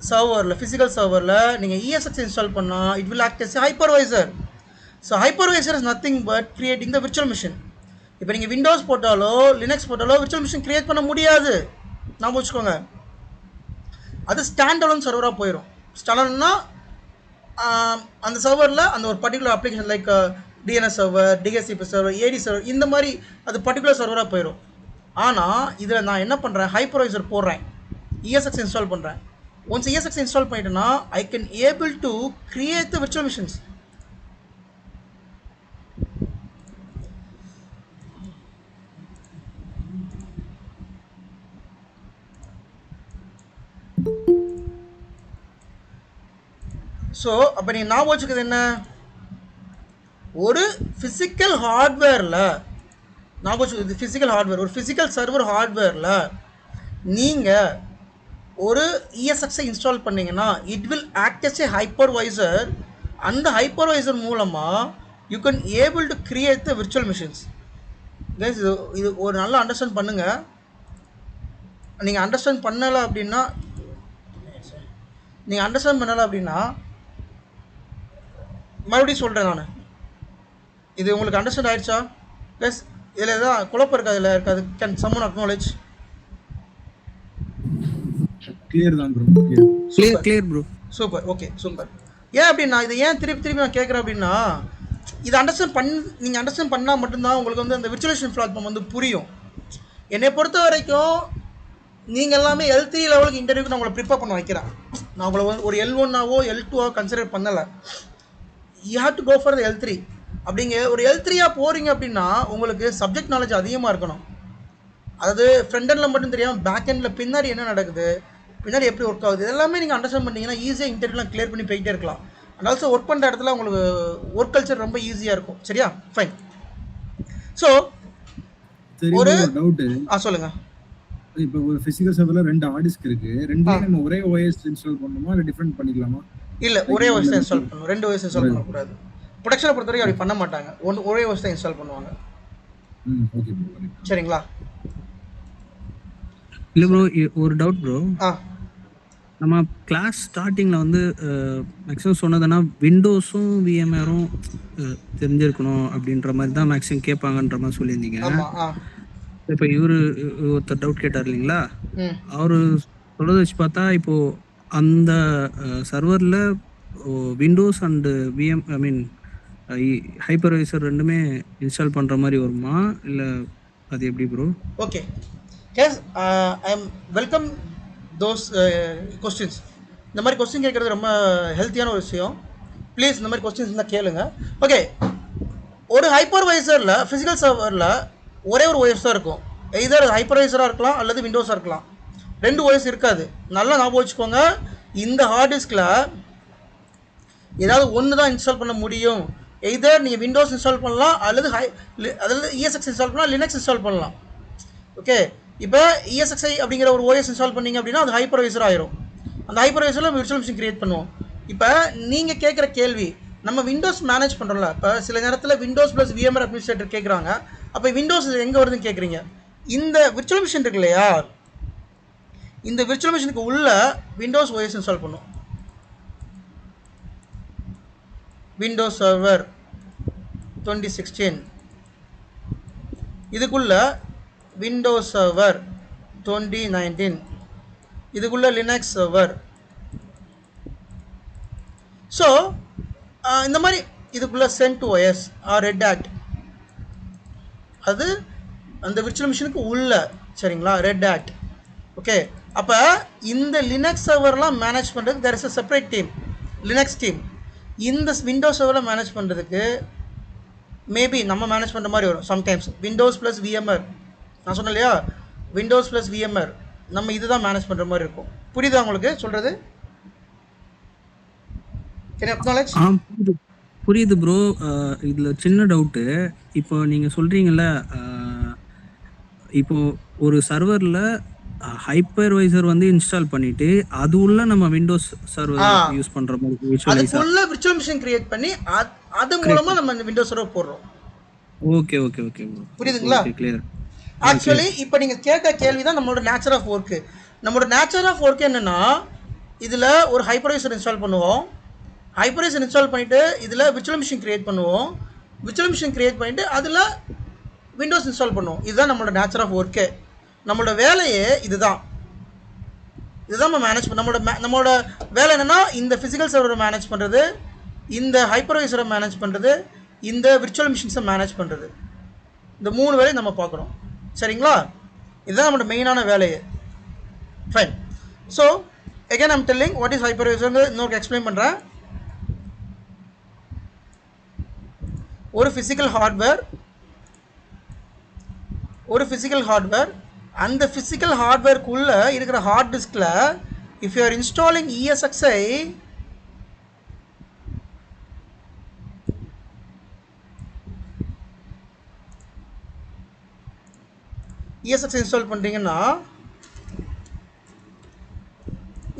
சர்வரில் ஃபிசிக்கல் சர்வரில் நீங்கள் ESXi இன்ஸ்டால் பண்ணால் it will act as a hypervisor. So hypervisor is nothing but creating the virtual machine. இப்போ நீங்கள் விண்டோஸ் போட்டாலோ லினக்ஸ் போட்டாலோ விர்ச்சுவல் மிஷின் கிரியேட் பண்ண முடியாது, நான் வச்சுக்கோங்க. அது ஸ்டாண்ட் அலோன் சர்வராக போயிடும். ஸ்டாண்ட் அலோன்னா அந்த சர்வரில் அந்த ஒரு particular application like DNS server, DHCP server, AD server, இந்த மாதிரி அது பர்டிகுலர் சர்வராக போயிடும். ஆனால் இதில் நான் என்ன பண்ணுறேன், ஹைப்பர்வைசர் போடுறேன், ESXi இன்ஸ்டால் பண்ணுறேன். ஒன்ஸ் ESXi இன்ஸ்டால் பண்ணிட்டேன்னா I can able to create the virtual machines. So அப்போ நீங்கள் ஞாபகம் வச்சுக்கிறது என்ன, ஒரு ஃபிசிக்கல் ஹார்ட்வேரில் ஞாபகம் வச்சுக்கிறது, ஃபிசிக்கல் ஹார்ட்வேர், ஒரு ஃபிசிக்கல் சர்வர் ஹார்ட்வேரில் நீங்கள் ஒரு ESXi இன்ஸ்டால் பண்ணிங்கன்னா it will act as a hypervisor. அந்த ஹைப்பர்வைசர் மூலமாக you can able to create the virtual machines. Guys இது ஒரு நல்லா அண்டர்ஸ்டாண்ட் பண்ணுங்கள். நீங்கள் அண்டர்ஸ்டாண்ட் பண்ணலை அப்படின்னா மறுபடியும் சொல்கிறேன் நான். இது உங்களுக்கு அண்டர்ஸ்டாண்ட் ஆகிடுச்சா? ப்ளஸ் இதில் எதாவது குழப்பம் இருக்காது, இல்லை இருக்காது? Can someone acknowledge? கிளியர் தான் bro, clear bro. Super, okay, super. ஏன் அப்படின்னா இதை ஏன் திருப்பி நான் கேட்குறேன் அப்படின்னா, இதை நீங்கள் அண்டர்ஸ்டாண்ட் பண்ணால் மட்டும்தான் உங்களுக்கு வந்து அந்த விர்ச்சுவலைசேஷன் பிளாட்ஃபார்ம் வந்து புரியும். என்னை பொறுத்த வரைக்கும் நீங்கள் எல்லாமே L3 லெவலுக்கு இன்டர்வியூக்கு நான் உங்களை ப்ரிப்பேர் பண்ண வைக்கிறேன். நான் உங்களை வந்து ஒரு L1ஆவோ L2ஆவோ கன்சிடர் பண்ணலை. You have to go for the L3. அப்படிங்க ஒரு L3யாக போகிறீங்க அப்படின்னா உங்களுக்கு சப்ஜெக்ட் நாலேஜ் அதிகமாக இருக்கணும். அதாவது ஃப்ரண்ட் எண்டில் மட்டும் தெரியாமல் பேக் எண்டில் பின்னாடி என்ன நடக்குது, பின்னாடி எப்படி ஒர்க் ஆகுது, இதெல்லாமே நீங்கள் அண்டர்ஸ்டாண்ட் பண்ணிங்கன்னா ஈஸியாக இன்டர்வியூலாம் கிளியர் பண்ணி போயிட்டே இருக்கலாம். அண்ட் ஆல்சோ ஒர்க் பண்ணுற இடத்துல உங்களுக்கு ஒர்க் கல்ச்சர் ரொம்ப ஈஸியாக இருக்கும். சரியா? ஃபைன். ஸோ ஒரு டவுட், சொல்லுங்க. இப்போ ஒரு பிசிக்கல் சர்வர்ல 2 ஹார்ட் டிஸ்க் இருக்கு, ரெண்டுலயும் நம்ம ஒரே OS இன்ஸ்டால் பண்ணணுமா இல்ல டிஃபரெண்ட் பண்ணிக்கலாமா? இல்லை, ஒரே OS தான் இன்ஸ்டால் பண்ணணும், 2 OS இன்ஸ்டால் பண்ணக்கூடாது. ப்ரொடக்ஷனை பொறுத்த வரைக்கும் அப்படி பண்ண மாட்டாங்க, ஒரே OS தான் இன்ஸ்டால் பண்ணுவாங்க. ஓகே ப்ரோ, சரிங்களா? இல்லை ப்ரோ, ஒரு டவுட் ப்ரோ. ஆ நம்ம கிளாஸ் ஸ்டார்டிங்கில் வந்து மேக்ஸிமம் சொன்னதுன்னா விண்டோஸும் விஎம்ஆரும் தெரிஞ்சிருக்கணும் அப்படின்ற மாதிரி தான் மேக்ஸிமம் கேட்பாங்கன்ற மாதிரி சொல்லியிருந்தீங்க. ஆமாம். ஆ இப்போ ஒருத்தர் டவுட் கேட்டார் இல்லைங்களா, ம் அவரு சொல்றதை வச்சு பார்த்தா இப்போ அந்த சர்வரில் Windows and I mean hypervisor ரெண்டுமே இன்ஸ்டால் பண்ணுற மாதிரி வருமா, இல்லை அது எப்படி bro? Okay, yes, I am welcome those questions. இந்த மாதிரி கொஸ்டின் கேட்குறது ரொம்ப ஹெல்த்தியான ஒரு விஷயம். ப்ளீஸ் இந்த மாதிரி கொஸ்டின்ஸ் இருந்தால் கேளுங்க. ஓகே, ஒரு ஹைப்பர்வைசரில் ஃபிசிக்கல் சர்வரில் ஒரே ஒரு OS தான் இருக்கும். எய்தர் ஹைப்பர்வைசராக இருக்கலாம் அல்லது விண்டோஸாக இருக்கலாம். 2 OS இருக்காது. நல்லா ஞாபகம் வச்சுக்கோங்க. இந்த ஹார்ட் டிஸ்கில் ஏதாவது ஒன்று தான் இன்ஸ்டால் பண்ண முடியும். எய்தர் நீங்கள் விண்டோஸ் இன்ஸ்டால் பண்ணலாம் அல்லது அதாவது ESX இன்ஸ்டால் பண்ணலாம், லினக்ஸ் இன்ஸ்டால் பண்ணலாம். ஓகே, இப்போ ESXi அப்படிங்கிற ஒரு OS இன்ஸ்டால் பண்ணிங்க அப்படின்னா அது ஹைப்பர்வைசர் ஆயிரும். அந்த ஹைப்பர்வைசரில் நம்ம விர்ச்சுவல் மிஷின் கிரியேட் பண்ணுவோம். இப்போ நீங்கள் கேட்குற கேள்வி, நம்ம விண்டோஸ் மேனேஜ் பண்ணுறோம்ல, இப்போ சில நேரத்தில் விண்டோஸ் ப்ளஸ் VMware அட்மினிஸ்ட்ரேட்டர் கேட்குறாங்க. அப்போ விண்டோஸ் எங்கே வருதுன்னு கேட்குறீங்க. இந்த விர்ச்சுவல் மிஷின் இருக்கு இல்லையா, இந்த விர்ச்சுவல் மிஷினுக்கு உள்ள விண்டோஸ் OS இன்ஸ்டால் பண்ணும். விண்டோஸ் சர்வர் 2016, இதுக்குள்ள விண்டோஸ் சர்வர் 2019, இதுக்குள்ள லினக்ஸ் சர்வர். ஸோ இந்த மாதிரி இதுக்குள்ள CentOS ஆர் ரெட் ஹேட், அது அந்த விர்ச்சுவல் மிஷினுக்கு உள்ள. சரிங்களா? Red had. ஓகே, அப்போ இந்த லினக்ஸ் சர்வர்லாம் மேனேஜ் பண்ணுறதுக்கு there is a separate team, Linux team. இந்த விண்டோஸ் சர்வரில் மேனேஜ் பண்ணுறதுக்கு மேபி நம்ம மேனேஜ் பண்ணுற மாதிரி வரும் சம்டைம்ஸ். விண்டோஸ் ப்ளஸ் VMware, நான் சொன்னேன் இல்லையா, விண்டோஸ் ப்ளஸ் VMware நம்ம இதுதான் மேனேஜ் பண்ணுற மாதிரி இருக்கும். புரியுதா உங்களுக்கு சொல்கிறது? புரியுது ப்ரோ. இதுல சின்ன டவுட்டு. இப்போ நீங்க சொல்றீங்கல்ல, இப்போ ஒரு சர்வர்ல ஹைப்பர்வைசர் வந்து இன்ஸ்டால் பண்ணிட்டு அது உள்ள நம்ம விண்டோஸ் சர்வர் யூஸ் பண்ற மாதிரி அதுக்குள்ள விர்ச்சுவல் மிஷின் கிரியேட் பண்ணி அது மூலமா நம்ம இந்த விண்டோஸ் சர்வர் போடுறோம். ஓகே ஓகே ஓகே புரியுதுங்களா? கிளியர். ஆக்சுவலி இப்போ நீங்க கேட்ட கேள்வி தான் நம்மளோட நேச்சர் ஆஃப் ஒர்க். நம்மளோட நேச்சர் ஆஃப் ஒர்க் என்னன்னா, இதுல ஒரு ஹைப்பர்வைசர் இன்ஸ்டால் பண்ணுவோம். ஹைப்பர்வைசர் இன்ஸ்டால் பண்ணிவிட்டு இதில் விர்ச்சுவல் மிஷின் க்ரியேட் பண்ணுவோம். விர்ச்சுவல் மிஷின் க்ரியேட் பண்ணிவிட்டு அதில் விண்டோஸ் இன்ஸ்டால் பண்ணுவோம். இதுதான் நம்மளோட நேச்சர் ஆஃப் ஒர்க்கே. நம்மளோட வேலையே இதுதான். இதுதான் நம்ம மேனேஜ் பண்ண நம்மளோட வேலை என்னென்னா, இந்த ஃபிசிக்கல் சர்வரை மேனேஜ் பண்ணுறது, இந்த ஹைப்பர்வைசரை மேனேஜ் பண்ணுறது, இந்த விர்ச்சுவல் மிஷின்ஸை மேனேஜ் பண்ணுறது. இந்த 3 வேலையை நம்ம பார்க்குறோம். சரிங்களா? இதுதான் நம்மளோட மெயினான வேலையே. Fine. So again I'm telling what is ஹைப்பர்வைசர்னு இன்னொரு எக்ஸ்பிளைன் பண்ணுறேன். ஒரு ஃபிசிக்கல் ஹார்ட்வேர் அந்த ஃபிசிக்கல் ஹார்ட்வேர்க்குள்ளே இருக்கிற ஹார்ட் டிஸ்கில் if you are installing ESXi, install பண்ணுறீங்கன்னா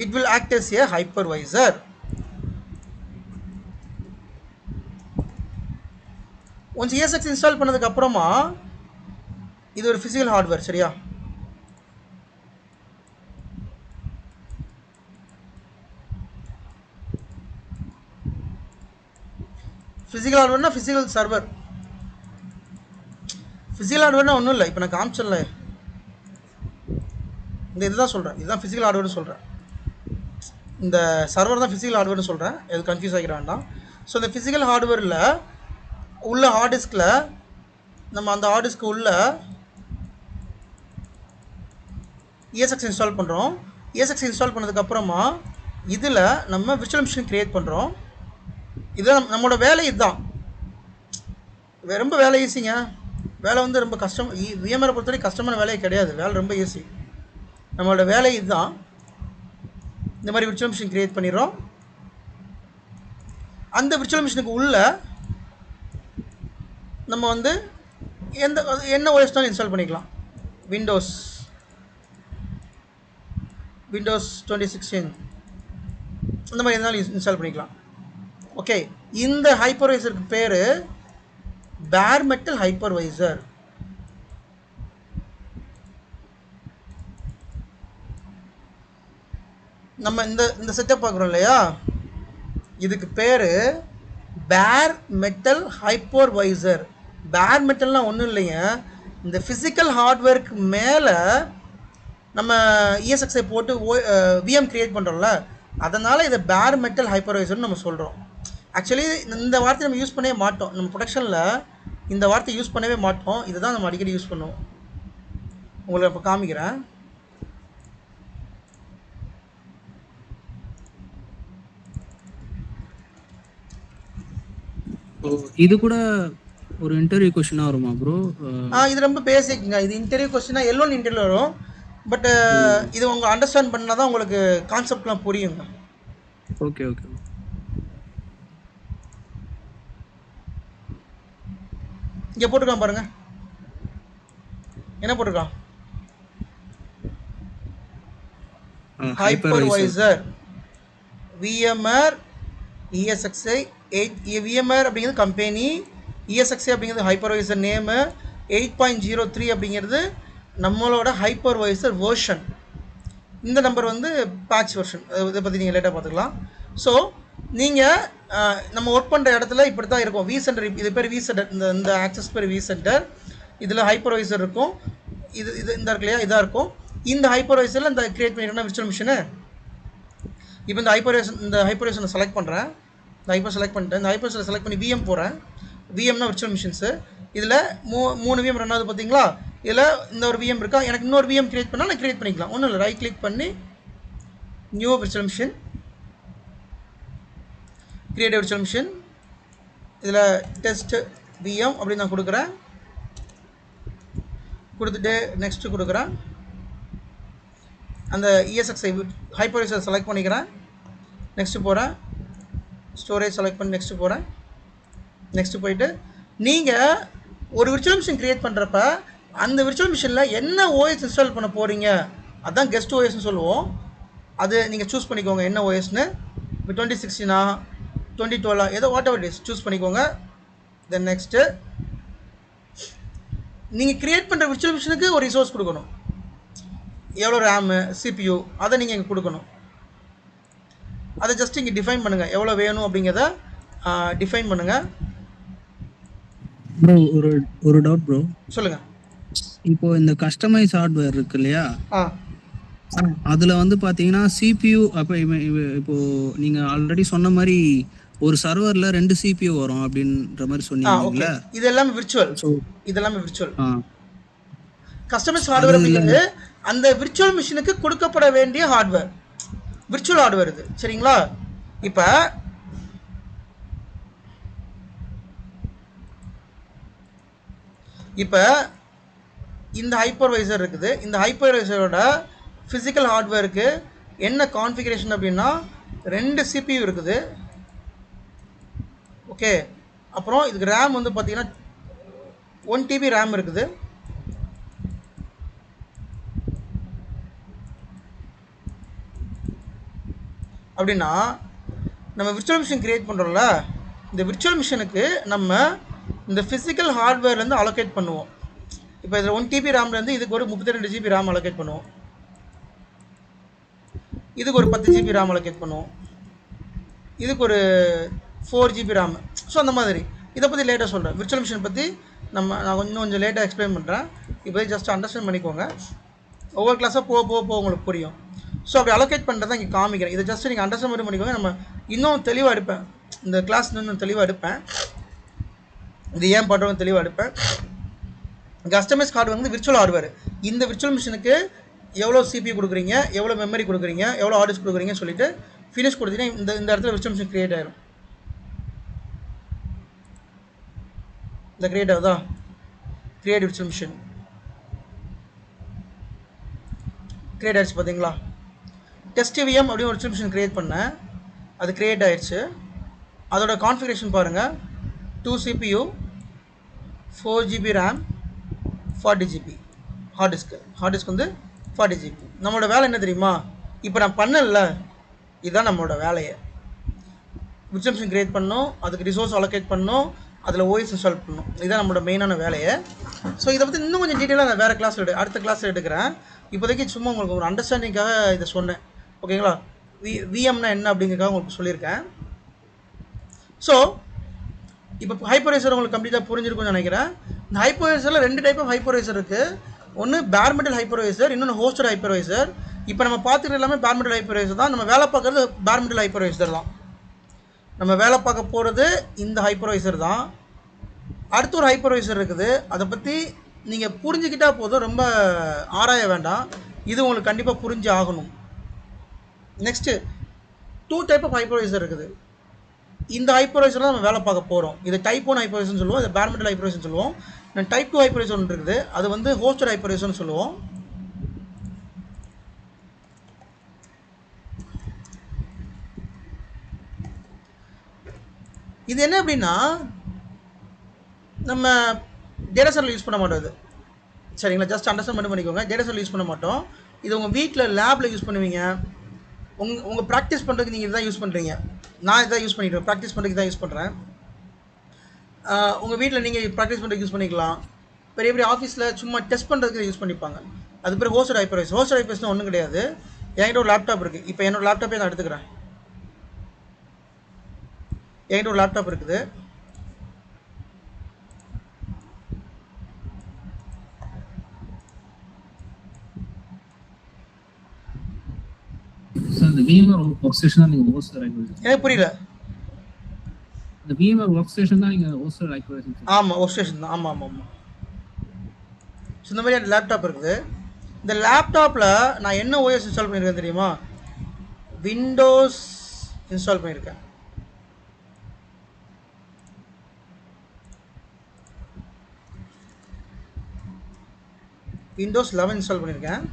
it will act as a hypervisor. Once ESX install பண்ணதுக்கு அப்புறமா இது ஒரு ஃபிசிக்கல் ஹார்ட்வேர். சரியா? ஃபிசிக்கல் ஹார்ட்வேர்னா ஃபிசிக்கல் சர்வர். ஃபிசிக்கல் ஹார்ட்வேர்னா ஒன்றும் இல்லை, இப்போ நான் காமிச்சல இந்த இதுதான் சொல்கிறேன். இதுதான் ஃபிசிக்கல் ஹார்ட்வேர்னு சொல்கிறேன். இந்த சர்வர் தான் ஃபிசிக்கல் ஹார்ட்வேர்னு சொல்கிறேன். எது கன்ஃபியூஸ் ஆகிட வேண்டாம். ஸோ இந்த ஃபிசிக்கல் ஹார்ட்வேரில் உள்ள ஹார்ட் டிஸ்கில் நம்ம அந்த ஹார்ட் டிஸ்க்கு உள்ள ESX இன்ஸ்டால் பண்ணுறோம். ESX இன்ஸ்டால் பண்ணதுக்கப்புறமா இதில் நம்ம விர்ச்சுவல் மிஷின் க்ரியேட் பண்ணுறோம். இதுதான் நம்மளோட வேலை. இதுதான் ரொம்ப வேலை ஈஸிங்க. வேலை வந்து ரொம்ப கஷ்டம். விஎம்ஆரை பொறுத்தவரைக்கும் கஷ்டமான வேலையே கிடையாது. வேலை ரொம்ப ஈஸி. நம்மளோட வேலை இதுதான். இந்த மாதிரி விர்ச்சுவல் மிஷின் கிரியேட் பண்ணிடுறோம். அந்த விர்ச்சுவல் மிஷினுக்கு உள்ள நம்ம வந்து என்ன ஓஎஸ்னாலும் இன்ஸ்டால் பண்ணிக்கலாம். விண்டோஸ் 2016 இந்த மாதிரி இருந்தாலும் இன்ஸ்டால் பண்ணிக்கலாம். ஓகே, இந்த ஹைப்பர்வைசருக்கு பேர் பேர் மெட்டல் ஹைப்பர்வைசர். நம்ம இந்த செட்டப் பார்க்குறோம் இல்லையா, இதுக்கு பேர் பேர் மெட்டல் ஹைப்பர்வைசர். பேர் மெட்டல்னால் ஒன்றும் இல்லைங்க, இந்த ஃபிசிக்கல் ஹார்ட்வேருக்கு மேலே நம்ம இஎஸ்எக்ஸை போட்டு விஎம் க்ரியேட் பண்ணுறோம்ல, அதனால் இதை பேர் மெட்டல் ஹைப்பர்வைசர்னு நம்ம சொல்கிறோம். ஆக்சுவலி இந்த வார்த்தை நம்ம யூஸ் பண்ணவே மாட்டோம். நம்ம ப்ரொடக்ஷனில் இந்த வார்த்தை யூஸ் பண்ணவே மாட்டோம். இதை தான் நம்ம அடிக்கடி யூஸ் பண்ணுவோம். உங்களுக்கு இப்போ காமிக்கிறேன். இது கூட ஒரு இன்டர்வியூ கொஸ்டினா வருமா ப்ரோ? இது ரொம்ப பேசிக்ங்க. இது இன்டர்வியூ கொஸ்டினா எல்லோன்னு இன்டர்வியூ வரும். பட் இது உங்க அண்டர்ஸ்டாண்ட் பண்ணால் தான் உங்களுக்கு கான்செப்ட்லாம் புரியுங்க. Okay okay. இங்கே போட்டுருக்கான் பாருங்க, என்ன போட்டிருக்கான்? Hypervisor VMware ESXi 8. விஎம்ஆர் அப்படிங்கிறது கம்பெனி, இஎஸ்எக்ஸ்ஐ அப்படிங்கிறது ஹைப்பர்வைசர் நேமு, 8.03 அப்படிங்கிறது நம்மளோட ஹைப்பர்வைசர் வேர்ஷன். இந்த நம்பர் வந்து பேட்ச் வெர்ஷன். இதை பற்றி நீங்கள் லேட்டாக பார்த்துக்கலாம். ஸோ நீங்கள் நம்ம ஒர்க் பண்ணுற இடத்துல இப்படி தான் இருக்கும். வி சென்டர், இது பேர் வி சென்டர். இந்த ஆக்சஸ் பேர் வி சென்டர். இதில் ஹைப்பர்வைசர் இருக்கும். இது இந்த இருக்கு இல்லையா, இதாக இருக்கும். இந்த ஹைப்பர்வைசரில் இந்த கிரியேட் பண்ணிக்கிறேன்னா விர்ச்சுவல் மிஷினு. இப்போ இந்த ஹைப்பர்வைசனை செலக்ட் பண்ணுறேன். இந்த ஹைப்பர் செலக்ட் பண்ணிட்டேன். இந்த ஹைப்பர்வைசரை செலக்ட் பண்ணி விஎம் போகிறேன். விஎம்னா விர்ச்சுவல் மிஷின்ஸு. இதில் 3 விஎம் ரன் ஆகுது பார்த்தீங்களா. இதில் இந்த ஒரு விஎம் இருக்கா, எனக்கு இன்னொரு விஎம் கிரியேட் பண்ணால் நான் கிரியேட் பண்ணிக்கலாம். ஒன்றும் இல்லை, ரைட் கிளிக் பண்ணி new virtual machine, create virtual machine. இதில் டெஸ்ட் விஎம் அப்படின்னு நான் கொடுக்குறேன். கொடுத்துட்டு நெக்ஸ்ட்டு கொடுக்குறேன். அந்த இஎஸ்எக்ஸ்ஐ ஹைப்பர்வைசர் செலக்ட் பண்ணிக்கிறேன். நெக்ஸ்ட்டு போகிறேன். ஸ்டோரேஜ் செலக்ட் பண்ணி நெக்ஸ்ட்டு போகிறேன். நெக்ஸ்ட்டு போயிட்டு நீங்கள் ஒரு விர்ச்சுவல் மிஷின் க்ரியேட் பண்ணுறப்ப அந்த விர்ச்சுவல் மிஷினில் என்ன ஓஎஸ் இன்ஸ்டால் பண்ண போகிறீங்க, அதுதான் கெஸ்ட் ஓஎஸ்ன்னு சொல்லுவோம். அது நீங்கள் சூஸ் பண்ணிக்கோங்க என்ன ஓஎஸ்ன்னு. இப்போ 2016 2012 ஏதோ வாட் எவர் இஸ் சூஸ் பண்ணிக்கோங்க. தென் நெக்ஸ்ட்டு நீங்கள் க்ரியேட் பண்ணுற விர்ச்சுவல் மிஷினுக்கு ஒரு ரிசோர்ஸ் கொடுக்கணும். எவ்வளோ ரேமு, சிபியூ, அதை நீங்கள் இங்கே கொடுக்கணும். அதை ஜஸ்ட் இங்கே டிஃபைன் பண்ணுங்கள், எவ்வளோ வேணும் அப்படிங்கிறத டிஃபைன் பண்ணுங்கள். ப்ரோ ஒரு டவுட் ப்ரோ. சொல்லுங்கள். இப்போ இந்த கஸ்டமைஸ் ஹார்ட்வேர் இருக்கு இல்லையா, அதில் வந்து பார்த்தீங்கன்னா சிபியூ, அப்போ இப்போ நீங்கள் ஆல்ரெடி சொன்ன மாதிரி ஒரு சர்வரில் 2 சிபியூ வரும் அப்படின்ற மாதிரி சொன்னீங்க. இது எல்லாமே விர்ச்சுவல். இதெல்லாமே விர்ச்சுவல். கஸ்டமைஸ் ஹார்ட்வேர் அப்படிங்கிறது அந்த விர்ச்சுவல் மிஷினுக்கு கொடுக்கப்பட வேண்டிய ஹார்ட்வேர், விர்ச்சுவல் ஹார்ட்வேர் இது. சரிங்களா? இப்போ இந்த ஹைப்பர்வைசர் இருக்குது. இந்த ஹைப்பர்வைசரோட ஃபிசிக்கல் ஹார்ட்வேருக்கு என்ன கான்ஃபிகரேஷன் அப்படின்னா 2 சிபியூ இருக்குது. ஓகே, அப்புறம் இதுக்கு ரேம் வந்து பார்த்தீங்கன்னா 1 TB ரேம் இருக்குது. அப்படின்னா நம்ம விர்ச்சுவல் மிஷின் கிரியேட் பண்ணுறோம்ல, இந்த விர்ச்சுவல் மிஷினுக்கு நம்ம இந்த ஃபிசிக்கல் ஹார்ட்வேர்லேருந்து அலோகேட் பண்ணுவோம். இப்போ இதில் 1 TB ரேம்லேருந்து இதுக்கு ஒரு 32 GB ரேம் அலோகேட் பண்ணுவோம். இதுக்கு ஒரு 10 GB ரேம் அலோகேட் பண்ணுவோம். இதுக்கு ஒரு 4 GB ரேம். ஸோ அந்த மாதிரி இதை பற்றி லேட்டாக சொல்கிறேன். விர்ச்சுவல் மிஷின் பற்றி நான் கொஞ்சம் லேட்டாக எக்ஸ்பிளைன் பண்ணுறேன். இப்போ ஜஸ்ட் அண்டர்ஸ்டாண்ட் பண்ணிக்கோங்க. ஒவ்வொரு கிளாஸாக போக உங்களுக்கு புரியும். ஸோ அப்படி அலோகேட் பண்ணுறதை இங்கே காமிக்கிறேன். இதை ஜஸ்ட் நீங்கள் அண்டர்ஸ்டாண்ட் பண்ணிக்கோங்க. நம்ம இன்னும் தெளிவாக எடுப்பேன், இந்த கிளாஸ் இன்னும் தெளிவாக எடுப்பேன். இது ஏன் பண்ணுறவங்க தெளிவாக எடுப்பேன். கஸ்டமைஸ் ஹார்ட்வேர் வந்து விர்ச்சுவல் ஹார்ட்வேர். இந்த விர்ச்சுவல் மிஷினுக்கு எவ்வளோ சிபியூ கொடுக்குறீங்க, எவ்வளோ மெமரி கொடுக்குறீங்க, எவ்வளோ ஹார்ட் டிஸ்க் கொடுக்குறீங்கன்னு சொல்லிட்டு ஃபினிஷ் கொடுத்தீங்கன்னா இந்த இடத்துல விர்ச்சுவல் மிஷின் கிரியேட் ஆயிடும். இந்த கிரியேட் ஆகுதா, கிரியேட் விர்ச்சுவல் மிஷின் கிரியேட் ஆயிடுச்சு பார்த்தீங்களா. டெஸ்ட் விஎம் அப்படின்னு ஒரு விர்ச்சுவல் மிஷின் கிரியேட் பண்ணேன், அது கிரியேட் ஆயிடுச்சு. அதோட கான்ஃபிகரேஷன் பாருங்கள், 2 CPU 4 GB RAM 40 GB hard disk வந்து 40 GB. நம்மளோட வேலை என்ன தெரியுமா, இப்போ நான் பண்ணல, இதுதான் நம்மளோட வேலையை. விர்ச்சுவல் மிஷின் கிரியேட் பண்ணணும், அதுக்கு ரிசோர்ஸ் அலோகேட் பண்ணணும், அதில் ஓஎஸ் இன்ஸ்டால் பண்ணணும், இதுதான் நம்மளோட மெயினான வேலையை. ஸோ இதை பற்றி இன்னும் கொஞ்சம் டீட்டெயிலாக நான் வேறு கிளாஸில் அடுத்த கிளாஸில் எடுக்கிறேன். இப்போதைக்கு சும்மா உங்களுக்கு ஒரு அண்டர்ஸ்டாண்டிங்காக இதை சொன்னேன், ஓகேங்களா. விஎம்னா என்ன அப்படிங்கிறதுக்காக உங்களுக்கு சொல்லியிருக்கேன். ஸோ இப்போ ஹைப்பர்வைசர் உங்களுக்கு கம்ப்ளீட்டாக புரிஞ்சிருக்கும்னு நினைக்கிறேன். இந்த ஹைப்பர்வைசரில் 2 டைப் ஆஃப் ஹைப்பர்வைசர் இருக்குது. ஒன்று பேர் மெட்டல் ஹைப்பர்வைசர், இன்னொன்று ஹோஸ்டட் ஹைப்பர்வைசர். இப்போ நம்ம பார்த்துட்டு எல்லாமே பேர் மெட்டல் ஹைப்பர்வைசர் தான். நம்ம வேலை பார்க்குறது பேர் மெட்டல் ஹைப்பர்வைசர் தான். நம்ம வேலை பார்க்க போகிறது இந்த ஹைப்பர்வைசர் தான். அடுத்து ஒரு ஹைப்பர்வைசர் இருக்குது, அதை பற்றி நீங்கள் புரிஞ்சுக்கிட்டால் போதும், ரொம்ப ஆராய வேண்டாம். இது உங்களுக்கு கண்டிப்பாக புரிஞ்சு ஆகணும். நெக்ஸ்ட்டு 2 டைப் ஆஃப் ஹைப்பர்வைசர் இருக்குது. இந்த ஹைப்பர்வைசர் தான் நம்ம வேலை பார்க்க போகிறோம். இது டைப் 1 ஹைப்பர்வைசர்னு சொல்லுவோம், இது பேர் மெட்டல் ஹைப்பர்வைசர்னு சொல்லுவோம். டைப் 2 ஹைப்பர்வைசர் ஒன்று இருக்குது, அது வந்து ஹோஸ்டட் ஹைப்பர்வைசர்னு சொல்லுவோம். இது என்ன அப்படின்னா, நம்ம டேட்டா சென்டரில் யூஸ் பண்ண மாட்டோம் இது, சரிங்களா. ஜஸ்ட் அண்டர்ஸ்டாண்ட் மட்டும் பண்ணிக்கோங்க. டேட்டா சென்டரில் யூஸ் பண்ண மாட்டோம். இது உங்கள் வீட்டில் லேபில் யூஸ் பண்ணுவீங்க. உங்கள் ப்ராக்டிஸ் பண்ணுறதுக்கு நீங்கள் இதான் யூஸ் பண்ணுறீங்க. நான் இதான் யூஸ் பண்ணிக்கிறேன், ப்ராக்டிஸ் பண்ணுறதுக்கு தான் யூஸ் பண்ணுறேன். உங்கள் வீட்டில் நீங்கள் ப்ராக்டிஸ் பண்ணுறதுக்கு யூஸ் பண்ணிக்கலாம். பெரிய பெரிய ஆஃபீஸில் சும்மா டெஸ்ட் பண்ணுறதுக்கு யூஸ் பண்ணிப்பாங்க. அது பேர் ஹோஸ்டட் ஹைப்பர்வைசர். ஹோஸ்டட் ஹைப்பர்வைசர்னு ஒன்றும் கிடையாது. என்கிட்ட ஒரு லேப்டாப் இருக்குது. இப்போ என்னோடய லேப்டாப்பே நான் எடுத்துக்கிறேன். என்கிட்ட ஒரு லேப்டாப் இருக்குது. சார் இந்த VMware ஒர்க் ஸ்டேஷன் தான் நீங்க ஹோஸ்டர் ஹைப்பர்வைசர். எனக்கு புரியல. இந்த VMware ஒர்க் ஸ்டேஷன் தான் நீங்க ஹோஸ்டர் ஹைப்பர்வைசர். ஆமாம், ஒர்க் ஸ்டேஷன் தான். ஆமாம் ஆமாம் ஆமாம். ஸோ இந்த மாதிரி எனக்கு லேப்டாப் இருக்குது. இந்த லேப்டாப்பில் நான் என்ன ஓஎஸ் இன்ஸ்டால் பண்ணியிருக்கேன் தெரியுமா? விண்டோஸ் இன்ஸ்டால் பண்ணியிருக்கேன். விண்டோஸ் 11 இன்ஸ்டால் பண்ணியிருக்கேன்.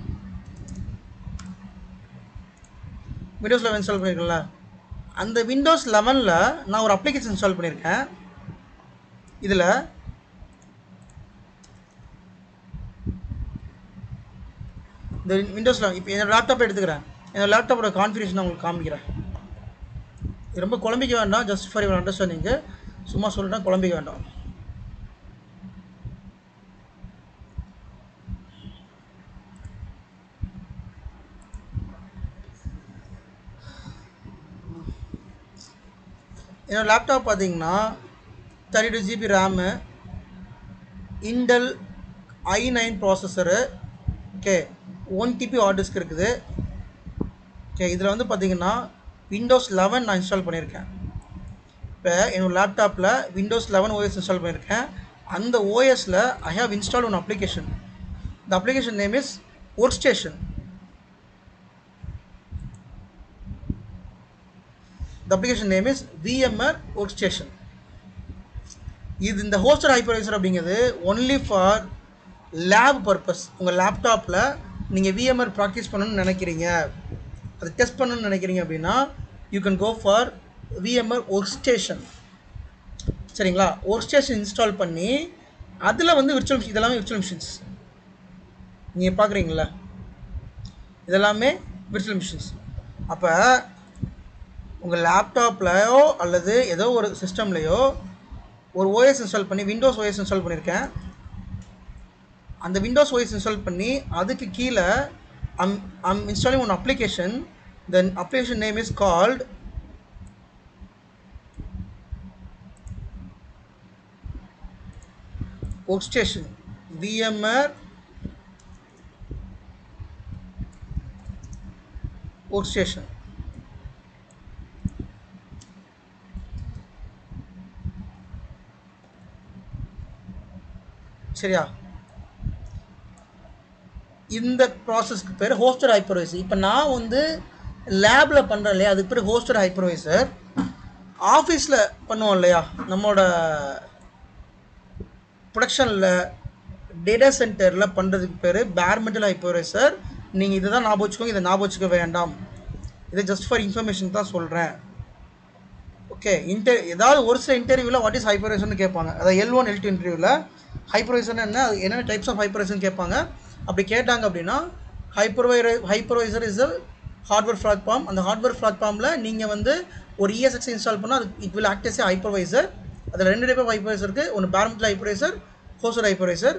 விண்டோஸ் 11 இன்ஸ்டால் பண்ணியிருக்கேன்ல, அந்த விண்டோஸ் 11ல் நான் ஒரு அப்ளிகேஷன் இன்ஸ்டால் பண்ணியிருக்கேன். இதில் இந்த விண்டோஸ் 11 இப்போ என்னோடய லேப்டாப்பை எடுத்துக்கிறேன். என்னோடய லேப்டாப்போட கான்ஃபிகரேஷன் உங்களுக்கு காமிக்கிறேன். இது ரொம்ப குழம்பிக்க வேண்டாம், ஜஸ்ட் ஃபார் யுவர் அண்டர்ஸ்டாண்டிங்கு சும்மா சொல்லிட்டேன், குழம்பிக்க வேண்டாம். என்னோடய லேப்டாப் பார்த்தீங்கன்னா 32 GB RAM, Intel i9 processor, okay, 1 TB hard disk இருக்குது. ஓகே, இதில் வந்து பார்த்தீங்கன்னா விண்டோஸ் 11 நான் இன்ஸ்டால் பண்ணியிருக்கேன். இப்போ என்னோடய லேப்டாப்பில் விண்டோஸ் 11 OS இன்ஸ்டால் பண்ணியிருக்கேன். அந்த ஓஎஸில் I have install one application. The application name is workstation. The application name is VMware Workstation. இது இந்த ஹோஸ்டட் ஹைப்பர்வைசர் அப்படிங்கிறது ஒன்லி ஃபார் லேப் பர்பஸ். உங்கள் லேப்டாப்பில் நீங்கள் VMware ப்ராக்டிஸ் பண்ணணும்னு நினைக்கிறீங்க, அதை டெஸ்ட் பண்ணணும்னு நினைக்கிறீங்க அப்படின்னா you can go for VMware Workstation. சரிங்களா? ஒர்க் ஸ்டேஷன் இன்ஸ்டால் பண்ணி அதில் வந்து விர்ச்சுவல் மிஷின், இதெல்லாமே விர்ச்சுவல் மிஷின்ஸ் நீங்கள் பார்க்குறீங்களா, இதெல்லாமே விர்ச்சுவல் மிஷின்ஸ். அப்போ உங்கள் லேப்டாப்லையோ அல்லது ஏதோ ஒரு சிஸ்டம்லையோ ஒரு ஓஎஸ் இன்ஸ்டால் பண்ணி, விண்டோஸ் ஓஎஸ் இன்ஸ்டால் பண்ணியிருக்கேன். அந்த விண்டோஸ் ஓஎஸ் இன்ஸ்டால் பண்ணி அதுக்கு கீழே I'm installing one application. The application name is called Workstation. VMware Workstation. சரியா? இந்த ப்ராசஸ்க்கு பேர் ஹோஸ்டட் ஹைப்பர்வைசர். இப்போ நான் வந்து லேபில் பண்ணுறேன் இல்லையா, அதுக்கு பேர் ஹோஸ்டட் ஹைப்பர்வைசர். ஆஃபீஸில் பண்ணுவோம் இல்லையா, நம்மளோட ப்ரொடக்ஷனில் டேட்டா சென்டரில் பண்ணுறதுக்கு பேர் பேர் மெட்டல் ஹைப்பர்வைசர். நீங்கள் இதை தான் ஞாபகம் வச்சுக்கோங்க, இதை ஞாபகம் வச்சுக்க வேண்டாம். இதை ஜஸ்ட் ஃபார் இன்ஃபர்மேஷன் தான் சொல்கிறேன். ஓகே, ஏதாவது ஒரு சில இன்டர்வியூவில் வாட் இஸ் ஹைப்பர்வைசர்னு கேட்பாங்க. அதாவது L1 L2 இன்டர்வியூவில் ஹைப்பர்வைசர்னு என்னென்ன டைப்ஸ் ஆஃப் ஹைப்பர்வைசர்னு கேட்பாங்க. அப்படி கேட்டாங்க அப்படின்னா hypervisor is a hardware platform. அந்த ஹார்ட்வேர் பிளாட்ஃபார்மில் நீங்கள் வந்து ஒரு ESX இன்ஸ்டால் பண்ணால் அது it will act as a hypervisor. அதில் 2 டைப் ஆஃப் ஹைப்பர்வைசர் இருக்குது. ஒன்று பேர் மெட்டல் ஹைப்பர்வைசர், ஹோஸ்டட் ஹைப்பர்வைசர்.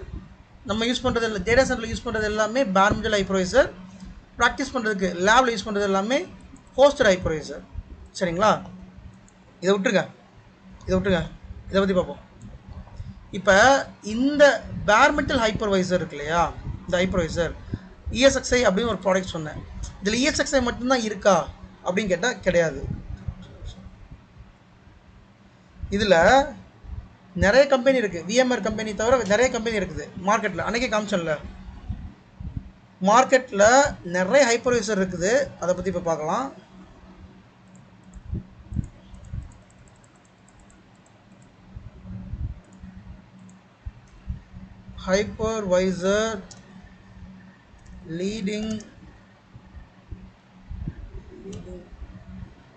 நம்ம யூஸ் பண்ணுறது டேட்டா சென்டரில் யூஸ் பண்ணுறது எல்லாமே பேர் மெட்டல் ஹைப்பர்வைசர். ப்ராக்டிஸ் பண்ணுறதுக்கு லேபில் யூஸ் பண்ணுறது எல்லாமே ஹோஸ்டட் ஹைப்பர்வைசர். சரிங்களா? இதை விட்டுருங்க, இதை பற்றி பார்ப்போம். இப்போ இந்த பேர் மெட்டல் ஹைப்பர்வைசர் இருக்கு இல்லையா, இந்த ஹைப்பர்வைசர் ESXi அப்படின்னு ஒரு ப்ராடக்ட் சொன்னேன். இதில் ESXi மட்டும்தான் இருக்கா அப்படின்னு கேட்டால் கிடையாது. இதில் நிறைய கம்பெனி இருக்குது. VMware கம்பெனி தவிர நிறைய கம்பெனி இருக்குது மார்க்கெட்டில். அன்றைக்கே காமிச்சோம்ல, மார்க்கெட்டில் நிறைய ஹைப்பர்வைசர் இருக்குது. அதை பற்றி இப்போ பார்க்கலாம். hypervisor leading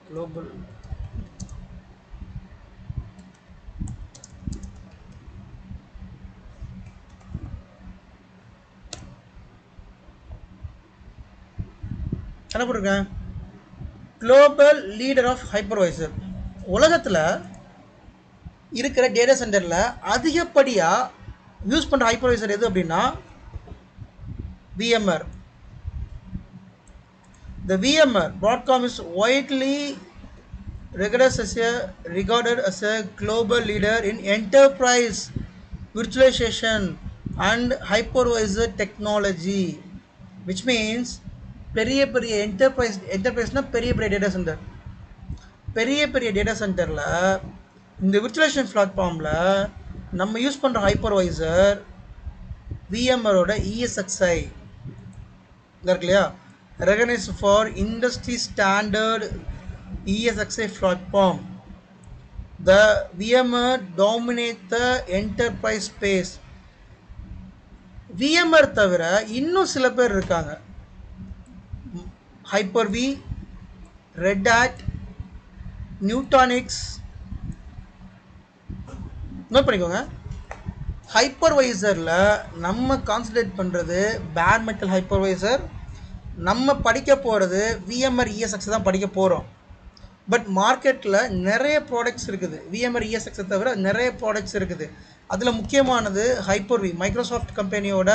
global என்ன போட்டிருக்கேன், குளோபல் லீடர் ஆஃப் ஹைப்பர்வைசர். உலகத்தில் இருக்கிற டேட்டா சென்டரில் அதிகப்படியாக யூஸ் பண்ணுற ஹைப்பர்வைசர் எது அப்படின்னா VMware. The VMware Broadcom is widely regarded as a global leader in enterprise virtualization and hypervisor technology, which means பெரிய என்டர்பிரைஸ்னா பெரிய டேட்டா சென்டர். பெரிய டேட்டா சென்டரில் இந்த விர்ச்சுவலைசேஷன் பிளாட்ஃபார்மில் நம்ம யூஸ் பண்ணுற ஹைப்பர்வைசர் VMwareோட ESXi இருக்கு இல்லையா, recognised for industry standard ESXi platform. The VMware dominate the enterprise space. VMware தவிர இன்னும் சில பேர் இருக்காங்க. Hyper-V, Red Hat, Nutanix. Note பண்ணிக்கோங்க, ஹைப்பர்வைசரில் நம்ம கான்சன்ட்ரேட் பண்ணுறது பேர் மெட்டல் ஹைப்பர்வைசர். நம்ம படிக்க போகிறது VMware ESX தான் படிக்க போகிறோம். பட் மார்க்கெட்டில் நிறைய ப்ராடக்ட்ஸ் இருக்குது. VMware ESX தவிர நிறைய ப்ராடக்ட்ஸ் இருக்குது. அதில் முக்கியமானது Hyper-V, மைக்ரோசாஃப்ட் கம்பெனியோட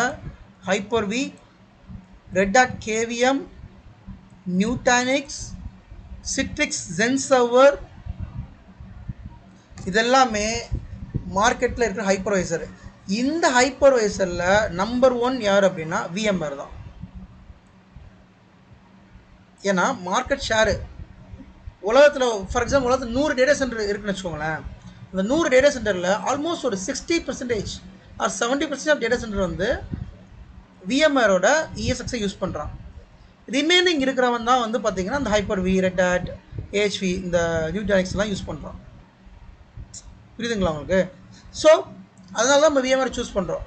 Hyper-V, Red Hat KVM, Nutanix, Citrix ZenServer. இதெல்லாமே மார்க்கெட்டில் இருக்கிற ஹைப்பர்வைசர். இந்த ஹைப்பர்வைசரில் நம்பர் 1 யார் அப்படின்னா VMware தான். ஏன்னா மார்க்கெட் ஷேரு உலகத்தில், ஃபார் எக்ஸாம்பிள் உலகத்தில் 100 டேட்டா சென்டர் இருக்குன்னு வச்சுக்கோங்களேன். அந்த 100 டேட்டா சென்டரில் ஆல்மோஸ்ட் ஒரு 60% ஆர் 70% ஆஃப் டேட்டா சென்டர் வந்து VMwareோட ESXை யூஸ் பண்ணுறான். ரிமைனிங் இருக்கிறவன் தான் வந்து பார்த்திங்கன்னா இந்த Hyper-V, Red Hat, AHV, இந்த Nutanixலாம் யூஸ் பண்ணுறான். புரியுதுங்களா உங்களுக்கு? ஸோ அதனால தான் நம்ம VMware சூஸ் பண்ணுறோம்.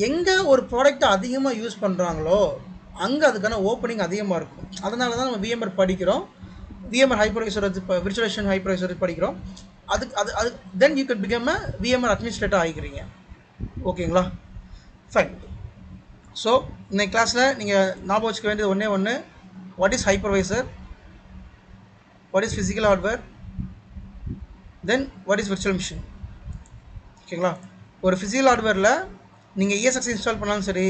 எங்கே ஒரு ப்ராடக்ட்டை அதிகமாக யூஸ் பண்ணுறாங்களோ அங்கே அதுக்கான ஓப்பனிங் அதிகமாக இருக்கும். அதனால தான் நம்ம VMware படிக்கிறோம். VMware ஹைப்பர்வைசர் விர்ச்சுவலைசேஷன் ஹைப்பர்வைசர் படிக்கிறோம். அது then you can become a VMware administrator ஆகிக்கிறீங்க. ஓகேங்களா? ஃபைன். ஸோ இந்த கிளாஸில் நீங்கள் ஞாபகம் வச்சுக்க வேண்டியது ஒன்று, what is hypervisor, what is physical hardware, then what is virtual machine. ஓகேங்களா? ஒரு ஃபிசிக்கல் ஹார்ட்வேரில் நீங்கள் ESX இன்ஸ்டால் பண்ணாலும் சரி,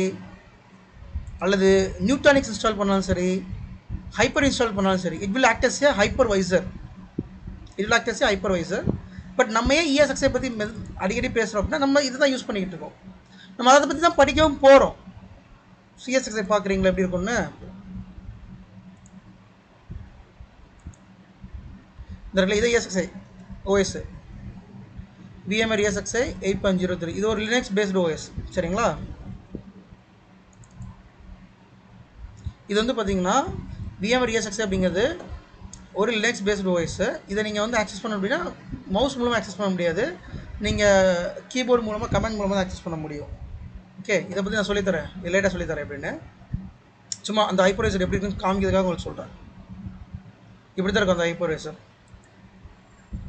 அல்லது நியூட்டானிக்ஸ் இன்ஸ்டால் பண்ணாலும் சரி, ஹைப்பர் இன்ஸ்டால் பண்ணாலும் சரி, it will act as a hypervisor. But நம்ம ஏன் ESXை பற்றி அடிக்கடி பேசுகிறோம் அப்படின்னா நம்ம இதை தான் யூஸ் பண்ணிக்கிட்டு இருக்கோம். நம்ம அதை பற்றி தான் படிக்கவும் போகிறோம். ESXை பார்க்குறீங்களா எப்படி இருக்கும்னு? இந்த இடத்துல இது ESXi OS, VMware ESXi 8.03. இது ஒரு லினக்ஸ் பேஸ்டு OS. சரிங்களா? இது வந்து பார்த்தீங்கன்னா VMware ESXi அப்படிங்கிறது ஒரு லினக்ஸ் பேஸ்டு OS. இதை நீங்கள் வந்து ஆக்சஸ் பண்ண அப்படின்னா மவுஸ் மூலமாக ஆக்சஸ் பண்ண முடியாது. நீங்கள் கீபோர்டு மூலமாக கமெண்ட் மூலமாக ஆக்சஸ் பண்ண முடியும். ஓகே, இதை பற்றி நான் சொல்லித்தரேன், லேட்டாக சொல்லித்தரேன் எப்படின்னு. சும்மா அந்த ஹைப்பர்வைசர் எப்படி இருக்குன்னு காமிக்கிறதுக்காக உங்களுக்கு சொல்கிறேன். இப்படி தான் இருக்கும் அந்த ஹைப்பர்வைசர்.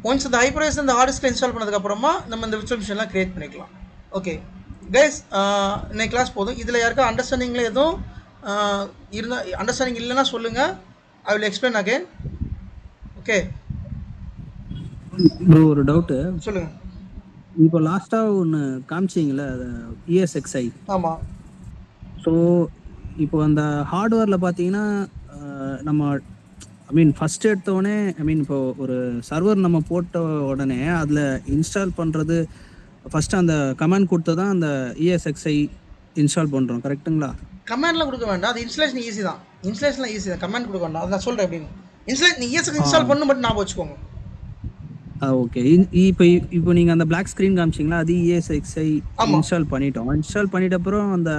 ஒன்ஸ் இந்த ஹைப்பர்வைசர் இந்த ஹார்ட் டிஸ்கில் இன்ஸ்டால் பண்ணதுக்கப்புறமா நம்ம இந்த விர்ச்சுவல் மிஷின்லாம் க்ரியேட் பண்ணிக்கலாம். ஓகே கைஸ், இன்னைக்கு கிளாஸ் போதும். இதில் யாருக்கா அண்டர்ஸ்டாண்டிங்கில் எதுவும் இருந்தால் அண்டர்ஸ்டாண்டிங் இல்லைன்னா சொல்லுங்கள், I will explain again. Okay bro ஒரு டவுட்டு. சொல்லுங்கள். இப்போ லாஸ்ட்டாக ஒன்று காமிச்சிங்களே அது ESXi. ஆமாம். ஸோ இப்போ அந்த ஹார்ட்வேரில் பார்த்தீங்கன்னா நம்ம ஐ மீன் ஃபஸ்ட் எடுத்தோடனே ஐ மீன் இப்போ ஒரு சர்வர் நம்ம போட்ட உடனே அதில் இன்ஸ்டால் பண்ணுறது ஃபஸ்ட்டு அந்த கமாண்ட் கொடுத்து தான் அந்த ESXi இன்ஸ்டால் பண்ணுறோம், கரெக்டுங்களா? கமெண்ட்லாம் கொடுக்க வேண்டாம், அது இன்ஸ்டலேஷன் ஈஸி தான். இன்ஸ்டலேஷன்லாம் ஈஸி தான், கமெண்ட் கொடுக்க வேண்டாம். அது நான் சொல்கிறேன் எப்படின்னு. ESX இன்ஸ்டால் பண்ணணும், பட் ஞாபகம் வச்சுக்கோங்க. ஓகே. இப்போ நீங்கள் அந்த பிளாக் ஸ்க்ரீன் காமிச்சிங்களா, அது ESXi இன்ஸ்டால் பண்ணிட்டோம். இன்ஸ்டால் பண்ணிட்ட அப்புறம் அந்த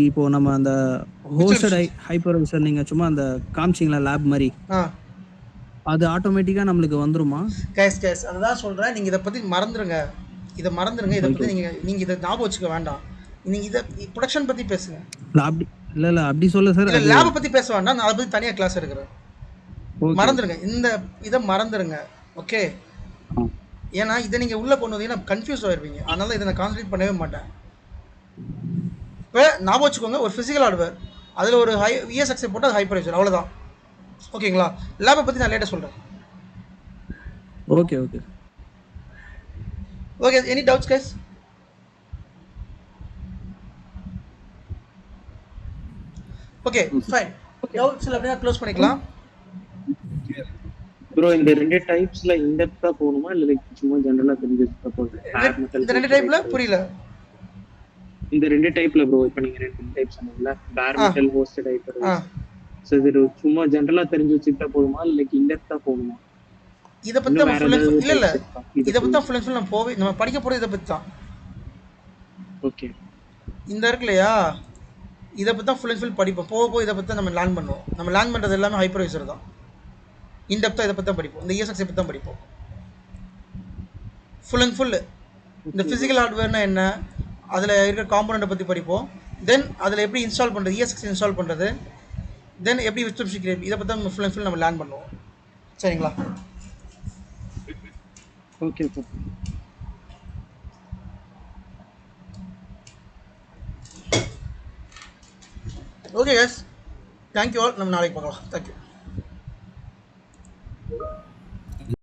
இப்போ நம்ம அந்த ஹோஸ்டட் ஹைப்பர்வைசர் நீங்கள் சும்மா அந்த காமிச்சிங்களா லேப் மாதிரி, அது ஆட்டோமேட்டிக்காக நம்மளுக்கு வந்துருமா? கேஸ் அதுதான் சொல்கிறேன். நீங்கள் இதை பற்றி மறந்துடுங்க, இதை பற்றி நீங்கள் இதை ஞாபகம் வச்சுக்க வேண்டாம். நீங்கள் இதை ப்ரொடக்ஷன் பற்றி பேசுங்க. அப்படி இல்லை அப்படி சொல்ல சார், இல்லை லேபை பற்றி பேச வேண்டாம், நான் அதை பற்றி தனியாக கிளாஸ் எடுக்கிறேன். மறந்துடுங்க, இந்த இதை மறந்துடுங்க. ஓகே, ஏன்னா இதை நீங்கள் உள்ளே கொண்டு வந்தீங்கன்னா கன்ஃபியூஸ் ஆகிருப்பீங்க. அதனால இதை நான் கான்சன்ட்ரேட் பண்ணவே மாட்டேன். இப்போ ஞாபகம் வச்சுக்கோங்க, ஒரு ஃபிசிக்கல் ஹார்ட்வேர், அதில் ஒரு ESXi போட்டு அது ஹைப்பர்வைசர், அவ்வளோதான். ஓகேங்களா? லேபை பற்றி நான் லேட்டாக சொல்கிறேன். Okay okay okay, any doubts guys? Okay fine. Doubts இல்லை அப்படின்னா க்ளோஸ் பண்ணிக்கலாம். ப்ரோ இந்த ரெண்டு டைப்ஸ்ல இன்டெப்தா போணுமா இல்ல லைக் சும்மா ஜெனரலா தெரிஞ்சிருந்தா போதும்? இந்த ரெண்டு டைப்ல புரியல. இந்த ரெண்டு டைப்ல ப்ரோ இப்போ நீங்க ரெண்டு டைப் சொன்னீங்கல, பேர் மெட்டல் ஹோஸ்டட் ஹைப்பர்வைசர். சோ இது சும்மா ஜெனரலா தெரிஞ்சு வச்சிட்டா போதுமா இல்ல லைக் இன்டெப்தா போணுமா? இத பத்தி நம்ம இல்ல இத பத்தி ஃபுல் அண்ட் ஃபுல் நம்ம போவே நம்ம படிக்க போறது இத பத்தி தான். ஓகே, இந்த இருக்குலையா, இத பத்தி தான் ஃபுல் அண்ட் ஃபுல் படிப்போம். போக இத பத்தி நம்ம லேர்ன் பண்ணுவோம். நம்ம லேர்ன் பண்றது எல்லாமே ஹைப்பர்வைசர் தான். இன் டெப்தா இத பத்தி தான் படிப்போம். இந்த ESXi பத்தி தான் படிப்போம் ஃபுல் அண்ட் ஃபுல். இந்த பிசிக்கல் ஹார்ட்வேர்னா என்ன, அதில் இருக்கிற காம்போனண்ட்டை பற்றி படிப்போம். தென் அதில் எப்படி இன்ஸ்டால் பண்ணுறது, ESXi இன்ஸ்டால் பண்ணுறது, தென் எப்படி விர்ச்சுவல் மிஷின் கிரியேட், இதை பற்றி தான் ஃபுல் அண்ட் ஃபுல் நம்ம லேர்ன் பண்ணுவோம். சரிங்களா? Okay okay yes, thank you all. நம்ம நாளைக்கு பார்க்கலாம். தேங்க்யூ.